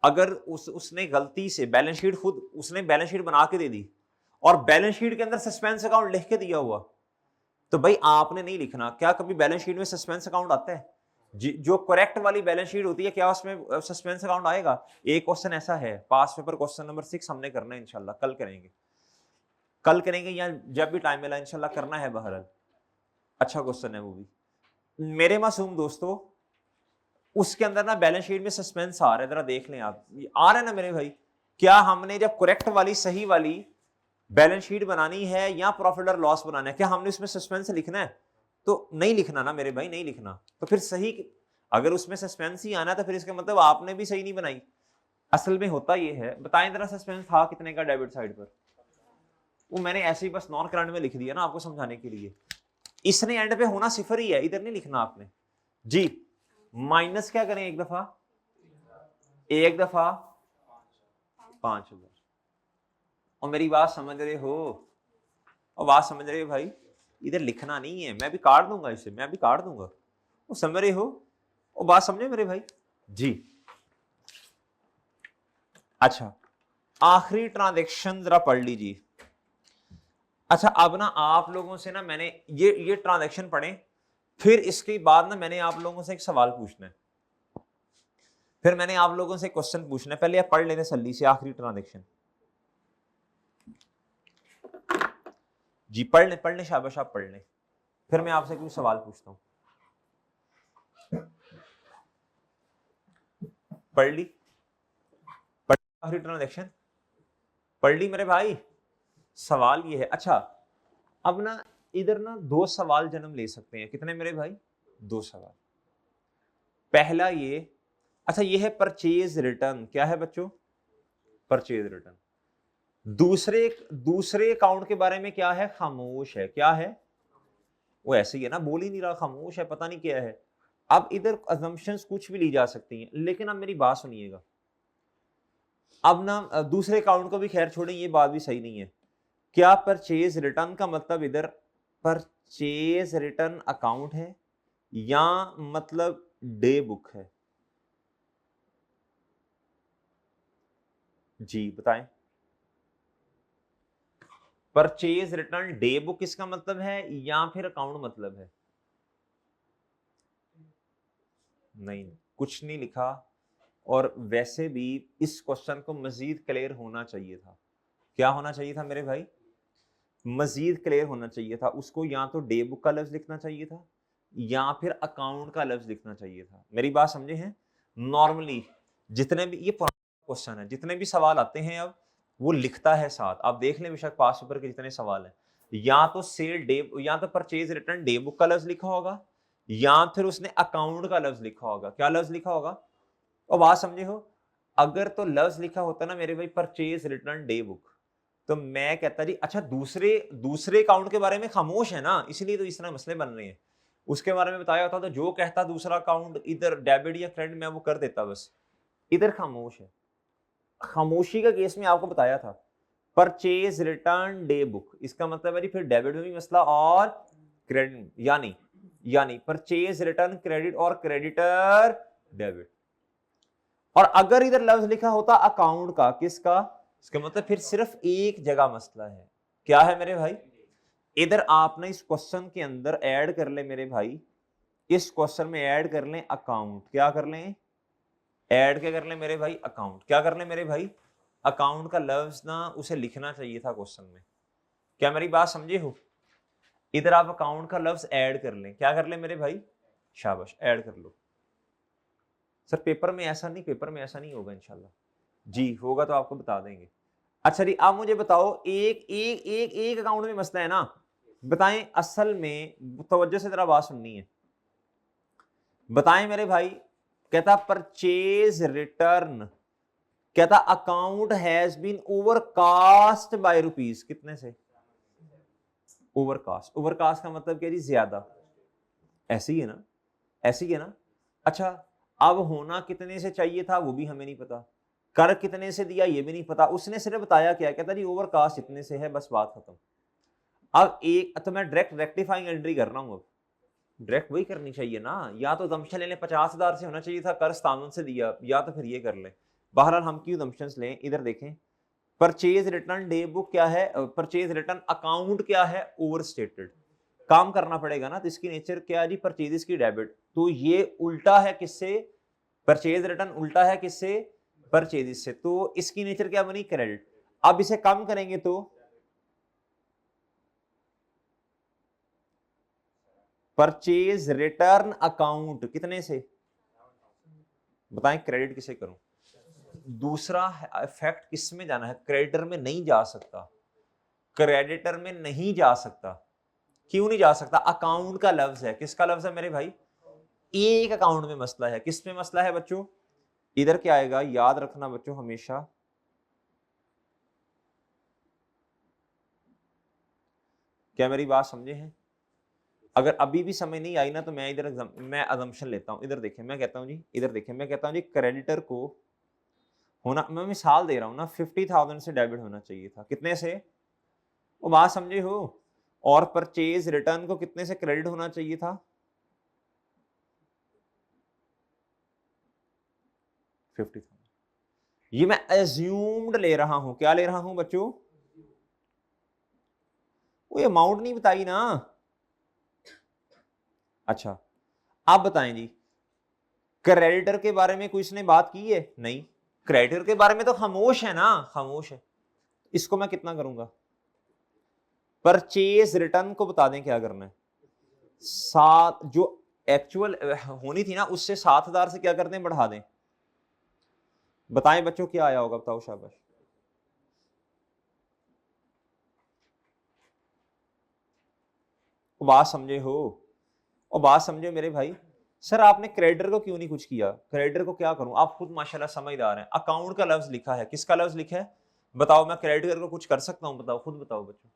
अगर उसने गलती से बैलेंस शीट, खुद उसने बैलेंस शीट बना के दे दी और बैलेंस शीट के अंदर सस्पेंस अकाउंट लिख के दिया हुआ, तो भाई आपने नहीं लिखना। क्या कभी बैलेंस शीट में सस्पेंस अकाउंट आता है? जो करेक्ट वाली बैलेंस शीट होती है, क्या उसमें सस्पेंस अकाउंट आएगा? एक क्वेश्चन ऐसा है, पास पेपर क्वेश्चन नंबर 6 हमने करना है इंशाल्लाह, कल करेंगे, कल करेंगे या जब भी टाइम मिला इंशाल्लाह करना है बहरहाल। अच्छा क्वेश्चन है वो भी मेरे मासूम दोस्तों। उसके अंदर ना बैलेंस शीट में सस्पेंस आ रहा है, जरा देख लें आप, आ रहा है ना मेरे भाई? क्या हमने जब करेक्ट वाली सही वाली बैलेंस शीट बनानी है या प्रॉफिट और लॉस बनाना है, क्या हमने उसमें सस्पेंस लिखना है? तो नहीं लिखना ना मेरे भाई, नहीं लिखना। तो फिर सही, अगर उसमें सस्पेंस ही आना तो फिर इसका मतलब आपने भी सही नहीं बनाई। असल में होता ये है, बताएं जरा सस्पेंस था कितने का डेबिट साइड पर? वो मैंने ऐसे ही बस नॉन करंट में लिख दिया ना आपको समझाने के लिए। इसने एंड पे होना सिफर ही है, इधर नहीं लिखना आपने जी। माइनस क्या करें एक दफा, एक दफा 5,000। और मेरी बात समझ रहे हो? और बात समझ रहे हो भाई? इधर लिखना नहीं है, मैं भी काट दूंगा इसे, मैं भी काट दूंगा। वो समझ रहे हो? वो बात समझे मेरे भाई जी। अच्छा आखिरी ट्रांजैक्शन जरा पढ़ लीजिए। अच्छा अब ना आप लोगों से ना मैंने ये ट्रांजैक्शन पढ़े, फिर इसके बाद ना मैंने आप लोगों से एक सवाल पूछना है, फिर मैंने आप लोगों से क्वेश्चन पूछना है। पहले आप पढ़ लेते सल्ली से आखिरी ट्रांजैक्शन जी, पढ़ ले शाबाश, आप पढ़ लें, फिर मैं आपसे कुछ सवाल पूछता हूं। पढ़ ली? आखिरी ट्रांजैक्शन पढ़ ली मेरे भाई? सवाल ये है, अच्छा अब ना इधर ना दो सवाल जन्म ले सकते हैं। कितने मेरे भाई? दो सवाल। पहला ये, अच्छा ये है परचेज रिटर्न। क्या है बच्चों? Purchase return. दूसरे दूसरे अकाउंट के बारे में क्या है? खामोश है। क्या है? वो ऐसे ही है ना, बोल ही नहीं रहा, खामोश है, पता नहीं क्या है। अब इधर अजम्पशंस कुछ भी ली जा सकती हैं, लेकिन अब मेरी बात सुनिएगा। अब ना दूसरे अकाउंट को भी खैर छोड़ें, ये बात भी सही नहीं है। क्या परचेज रिटर्न का मतलब इधर परचेज रिटर्न अकाउंट है या मतलब डे बुक है? जी बताएं। परचेज रिटर्न डे बुक इसका मतलब है या फिर अकाउंट मतलब है? नहीं, कुछ नहीं लिखा। और वैसे भी इस क्वेश्चन को मजीद क्लियर होना चाहिए था। क्या होना चाहिए था मेरे भाई? मजीद क्लियर होना चाहिए था। उसको या तो डे बुक का लफ्ज लिखना चाहिए था या फिर अकाउंट का लफ्ज लिखना चाहिए था। मेरी बात समझे हैं? नॉर्मली जितने भी ये क्वेश्चन है, जितने भी सवाल आते हैं अब वो लिखता है साथ। आप देख लें बेशक पास पेपर के जितने सवाल हैं, या तो सेल डे या तो परचेज रिटर्न डे बुक का लफ्ज लिखा होगा या फिर उसने अकाउंट का लफ्ज लिखा होगा। क्या लफ्ज लिखा होगा? और बात समझे हो? अगर तो लफ्ज लिखा होता ना मेरे भाई परचेज रिटर्न डे बुक, तो मैं कहता जी अच्छा दूसरे दूसरे अकाउंट के बारे में खामोश है ना, इसलिए तो इस तरह मसले बन रहे हैं। उसके बारे में बताया होता तो जो कहता दूसरा अकाउंट इधर डेबिट या क्रेडिट मैं वो कर देता, बस इधर खामोश है। खामोशी का केस में आपको बताया था परचेज रिटर्न डे बुक, इसका मतलब है जी फिर डेबिट में भी मसला और क्रेडिट, यानी परचेज रिटर्न क्रेडिट और क्रेडिटर डेबिट। और अगर इधर लफ्ज लिखा होता अकाउंट का, किसका? इसका मतलब फिर सिर्फ एक जगह मसला है। क्या है मेरे भाई? इधर आपने इस क्वेश्चन के अंदर ऐड कर ले मेरे भाई, इस क्वेश्चन में ऐड कर लें अकाउंट। क्या कर लें? ऐड क्या कर लें मेरे भाई? अकाउंट। क्या कर लें मेरे भाई? अकाउंट का लफ्ज ना उसे लिखना चाहिए था क्वेश्चन में। क्या मेरी बात समझे हो? इधर आप अकाउंट का लफ्ज ऐड कर लें। क्या कर लें मेरे भाई? शाबाश, ऐड कर लो। सर पेपर में ऐसा नहीं, पेपर में ऐसा नहीं होगा इंशाल्लाह जी, होगा तो आपको बता देंगे। अच्छा जी आप मुझे बताओ, एक एक एक एक अकाउंट में मसला है ना, बताएं असल में, तवज्जो से जरा बात सुननी है, बताएं मेरे भाई। कहता परचेज रिटर्न, कहता account has been overcast by rupees, कितने से? ओवरकास्ट। ओवरकास्ट का मतलब क्या जी? ज्यादा। ऐसे ही है ना, ऐसे ही है ना। अच्छा, अब होना कितने से चाहिए था वो भी हमें नहीं पता, कर कितने से दिया ये भी नहीं पता, उसने सिर्फ बताया क्या, कहता जी ओवर कास्ट इतने से है, बस बात खत्म। अब एक तो मैं डायरेक्ट रेक्टिफाइंग एंट्री कर रहा हूं, अब डायरेक्ट वही करनी चाहिए ना, या तो दमशन ले लें 50,000 से होना चाहिए था, कर स्थान से दिया, या तो फिर ये कर लें। बहरहाल हम क्यों दमशन लें, इधर देखें परचेज रिटर्न डे बुक क्या है, परचेज रिटर्न अकाउंट क्या है, ओवरस्टेटेड, काम करना पड़ेगा ना, तो इसकी नेचर क्या है जी, परचेजेस की डेबिट, तो ये उल्टा है किससे, परचेज रिटर्न उल्टा है किससे, परचेजेस से, तो इसकी नेचर क्या बनी, क्रेडिट। अब इसे कम करेंगे तो परचेज रिटर्न अकाउंट कितने से, बताएं क्रेडिट किसे करूं। दूसरा इफेक्ट किस में जाना है, क्रेडिटर में नहीं जा सकता, क्रेडिटर में नहीं जा सकता, क्यों नहीं जा सकता, अकाउंट का लफ्ज है, किसका लफ्ज है मेरे भाई, एक अकाउंट में मसला है, किस में मसला है बच्चों, इधर क्या आएगा, याद रखना बच्चों हमेशा, क्या मेरी बात समझे हैं, अगर अभी भी समझ नहीं आई ना तो मैं इधर मैं अजम्पशन लेता हूं, इधर देखें मैं कहता हूं जी, इधर देखें मैं कहता हूं जी, क्रेडिटर को होना, मैं मिसाल दे रहा हूं ना, 50,000 से डेबिट होना चाहिए था, कितने से, वो बात समझे हो, और परचेज रिटर्न को कितने से क्रेडिट होना चाहिए था, 50,000। ये मैं एज्यूम्ड ले रहा हूं, क्या ले रहा हूं बच्चों, वो अमाउंट नहीं बताई ना। अच्छा, आप बताएं जी, क्रेडिटर के बारे में कोई इसने बात की है, नहीं, क्रेडिटर के बारे में तो खामोश है ना, खामोश है, इसको मैं कितना करूंगा, परचेज रिटर्न को बता दें क्या करना है, सात, जो एक्चुअल होनी थी ना उससे 7,000 से क्या करते हैं, बढ़ा दें, बताएं बच्चों क्या आया होगा, बताओ शाबाश, बात समझे हो, और बात समझे मेरे भाई, सर आपने क्रेडिटर को क्यों नहीं कुछ किया, क्रेडिटर को क्या करूं, आप खुद माशाल्लाह समझदार हैं, अकाउंट का लफ्ज लिखा है, किसका लफ्ज लिखा है, बताओ, मैं क्रेडिटर को कुछ कर सकता हूं, बताओ खुद बताओ बच्चों,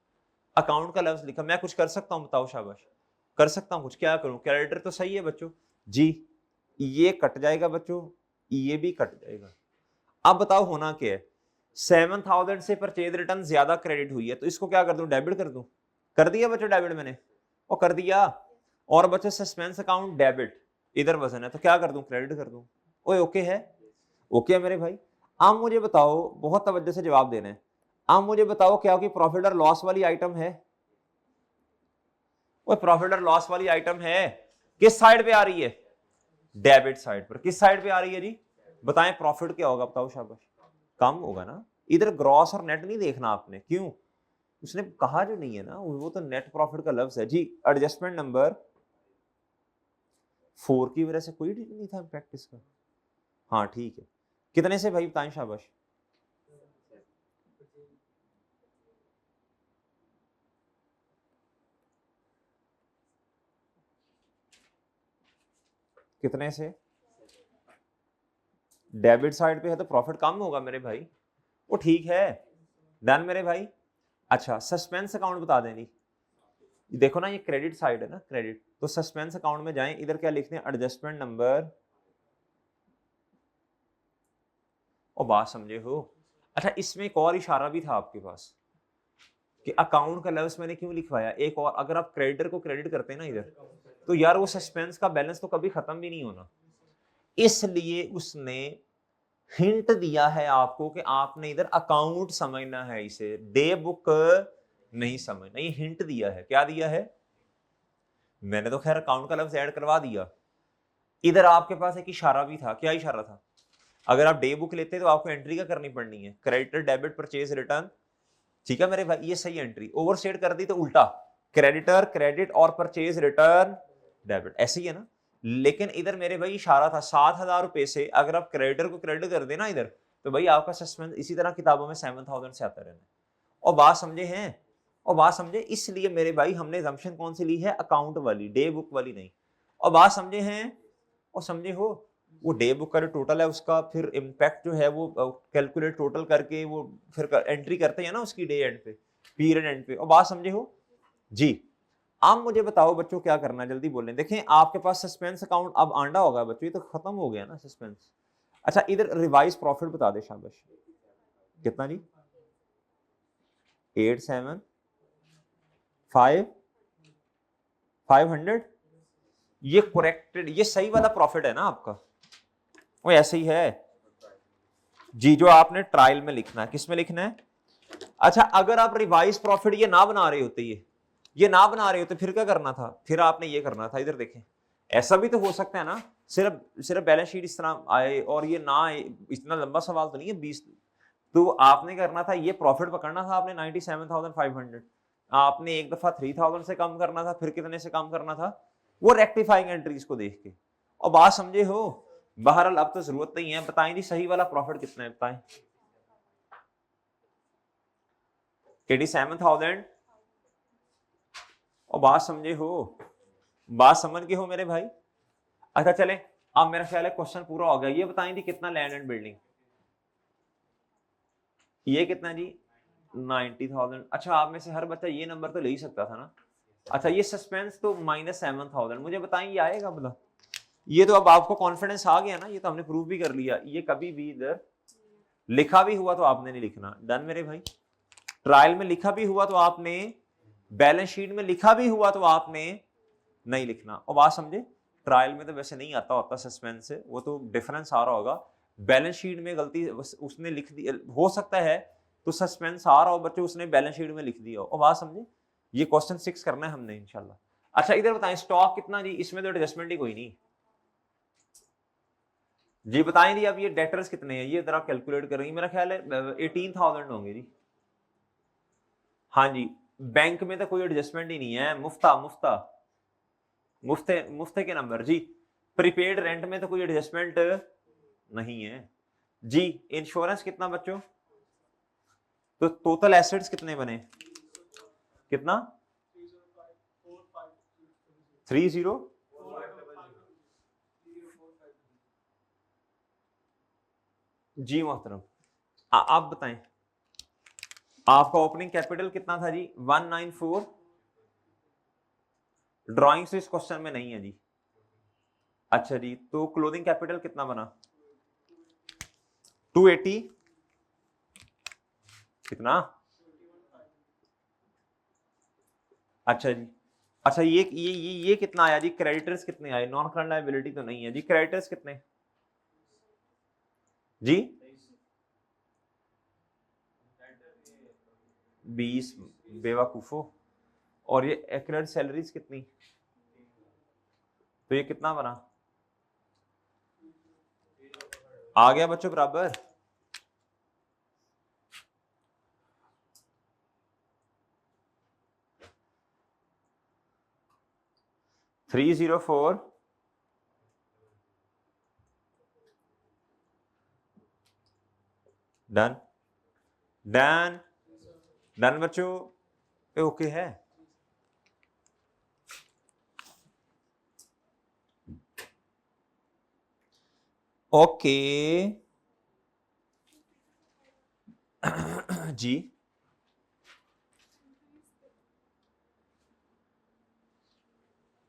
अकाउंट का लफ्ज लिखा, मैं कुछ कर सकता हूं, बताओ शाबाश, कर सकता हूं कुछ, क्या करूं, क्रेडिटर तो सही है बच्चों जी, ये कट जाएगा बच्चों, ये भी कट जाएगा, अब बताओ होना क्या है, 7,000 से परचेज रिटर्न ज्यादा क्रेडिट हुई है, तो इसको क्या कर दूं, डेबिट कर दूं, कर दिया बच्चों डेबिट मैंने, वो कर दिया, और बच्चों सस्पेंस अकाउंट डेबिट, इधर वजन है तो क्या कर दूं, क्रेडिट कर दूं, ओए ओके है, ओके है मेरे भाई। अब मुझे बताओ, बहुत तवज्जो से जवाब देना है, अब मुझे बताओ क्या कि प्रॉफिट और लॉस वाली आइटम है, वो प्रॉफिट और लॉस वाली आइटम है, किस साइड पे आ रही है, डेबिट साइड पर, किस साइड पे आ रही है जी, बताएं प्रॉफिट क्या होगा, बताओ शाबाश, कम होगा ना, इधर ग्रॉस और नेट नहीं देखना आपने, क्यों, उसने कहा जो नहीं है ना, वो तो नेट प्रॉफिट का लफ्ज है जी, एडजस्टमेंट नंबर 4 की वजह से कोई नहीं था इम्पैक्ट इसका, हाँ ठीक है, कितने से भाई बताएं शाबाश, कितने से, डेबिट साइड पे है तो प्रॉफिट कम होगा मेरे भाई, वो ठीक है, डन मेरे भाई। अच्छा, सस्पेंस अकाउंट बता दें जी, देखो ना ये क्रेडिट साइड है ना, क्रेडिट, तो सस्पेंस अकाउंट में जाएं, इधर क्या लिखते हैं, एडजस्टमेंट नंबर, और बात समझे हो। अच्छा, इसमें एक और इशारा भी था आपके पास कि अकाउंट का लफ्ज मैंने क्यों लिखवाया, एक और, अगर आप क्रेडिटर को क्रेडिट करते हैं ना इधर, तो यार वो सस्पेंस का बैलेंस तो कभी खत्म भी नहीं होना, इसलिए उसने हिंट दिया है आपको कि आपने इधर अकाउंट समझना है, इसे डे बुक नहीं समझना, ये हिंट दिया है, क्या दिया है, मैंने तो खैर अकाउंट का लफ्ज ऐड करवा दिया, इधर आपके पास एक इशारा भी था, क्या इशारा था, अगर आप डे बुक लेते तो आपको एंट्री क्या करनी पड़नी है, क्रेडिटर डेबिट परचेज रिटर्न, ठीक है मेरे भाई, ये सही एंट्री, ओवरस्टेट कर दी तो उल्टा, क्रेडिटर क्रेडिट और परचेज रिटर्न डेबिट, ऐसे ही है ना, लेकिन इधर मेरे भाई इशारा था 7,000 रुपए से अगर आप क्रेडिटर को क्रेडिट कर देना इधर, तो भाई आपका सस्पेंस इसी तरह किताबों में 7,000 से आता रहना, और बात समझे हैं, और बात समझे, इसलिए मेरे भाई हमने assumption कौन सी ली है, अकाउंट वाली, डे बुक वाली नहीं, और बात समझे हैं, और समझे हो, वो डे बुक का जो टोटल है उसका फिर इम्पैक्ट जो है वो कैलकुलेट टोटल करके वो फिर एंट्री करते हैं ना उसकी डे एंड पे, पीरियड एंड पे, और बात समझे हो जी। आप मुझे बताओ बच्चों क्या करना है, जल्दी बोलें। देखें आपके पास सस्पेंस अकाउंट अब आंडा होगा बच्चों, ये तो खत्म हो गया ना सस्पेंस। अच्छा इधर रिवाइज प्रॉफिट बता दे शाबाश, कितना जी? 875 ये करेक्टेड, ये सही वाला प्रॉफिट है ना आपका? वो ऐसे ही है जी, जो आपने ट्रायल में लिखना है। किस में लिखना है? अच्छा अगर आप रिवाइज प्रॉफिट ये ना बना रहे होते, ये ना बना रहे होते, फिर क्या करना था? फिर आपने ये करना था, इधर देखें, ऐसा भी तो हो सकता है ना, सिर्फ सिर्फ बैलेंस शीट इस तरह आए और ये ना आए। इतना लंबा सवाल तो नहीं है 20। तो आपने करना था, ये प्रॉफिट पकड़ना था आपने 97,500, आपने एक दफा 3000 से कम करना था, फिर कितने से कम करना था? वो रेक्टिफाइंग एंट्रीज को देख के। और बात समझे हो? बहरहाल अब तो जरूरत नहीं है, बताएं जी सही वाला प्रॉफिट कितना है, बताएं। 87,000। और बात समझे हो? बात समझ के हो मेरे भाई? अच्छा चले, अब मेरा ख्याल है क्वेश्चन पूरा हो गया। ये बताएं जी कितना लैंड एंड बिल्डिंग? ये कितना जी? 90,000। अच्छा आप में से हर बच्चा ये नंबर तो ले ही सकता था ना। अच्छा ये सस्पेंस तो -7,000, मुझे बताएं ये आएगा भला? ये तो अब आपको कॉन्फिडेंस आ गया ना, ये तो हमने प्रूव भी कर लिया। ये कभी भी इधर लिखा भी हुआ तो आपने नहीं लिखना। डन मेरे भाई? ट्रायल में लिखा भी हुआ तो आपने, बैलेंस शीट में लिखा भी हुआ तो आपने नहीं लिखना। और बात समझे? ट्रायल में तो वैसे नहीं आता होता सस्पेंस से, वो तो डिफरेंस आ रहा होगा। बैलेंस शीट में गलती उसने लिख दी, हो सकता है तो सस्पेंस आ रहा हो बच्चों, उसने बैलेंस शीट में लिख दिया हो। और बात समझे? ये क्वेश्चन 6 करना है हमने इंशाल्लाह। अच्छा इधर बताएं स्टॉक कितना जी? इसमें तो एडजस्टमेंट ही कोई नहीं जी। बताएं जी अब ये डेटर्स कितने हैं, ये जरा कैलकुलेट करेंगे। मेरा ख्याल है 18,000 होंगे जी। हाँ जी, बैंक में तो कोई एडजस्टमेंट ही नहीं है, मुफ्ता मुफ्ता मुफ्ते मुफ्ते के नंबर जी। प्रीपेड रेंट में तो कोई एडजस्टमेंट नहीं है जी। इंश्योरेंस कितना बच्चों? तो टोटल एसेट्स कितने बने? कितना? 30 जी मोहतरम। आप बताएं आपका ओपनिंग कैपिटल कितना था जी? 194। ड्राइंग्स इस क्वेश्चन में नहीं है जी। अच्छा जी, तो क्लोथिंग कैपिटल कितना बना? 280। कितना? अच्छा जी। अच्छा ये कितना आया जी? क्रेडिटर्स कितने आए? नॉन करंट लायबिलिटी तो नहीं है जी। क्रेडिटर्स कितने जी? 20 बेवकूफो। और ये एक्रेड सैलरीज कितनी? तो ये कितना बना? आ गया बच्चों बराबर? थ्री 304। डन डन डन बच्चों, ओके है। ओके जी।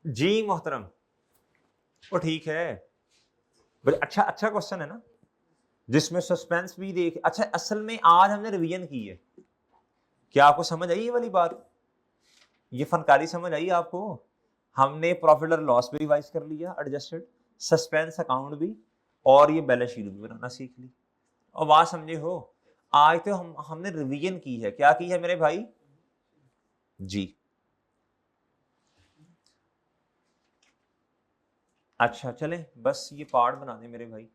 जी मोहतरम, वो ठीक है। अच्छा अच्छा क्वेश्चन है ना, जिसमें सस्पेंस भी देख। अच्छा असल में आज हमने रिवीजन की है, क्या आपको समझ आई ये वाली बात? ये फनकारी समझ आई आपको? हमने प्रॉफिट और लॉस भी रिवाइज कर लिया एडजस्टेड, सस्पेंस अकाउंट भी, और ये बैलेंस शीट भी बनाना सीख ली। और बात समझे हो? आज तो हमने रिवीजन की है। क्या की है मेरे भाई? जी। अच्छा चले, बस ये पार्ट बनाने मेरे भाई।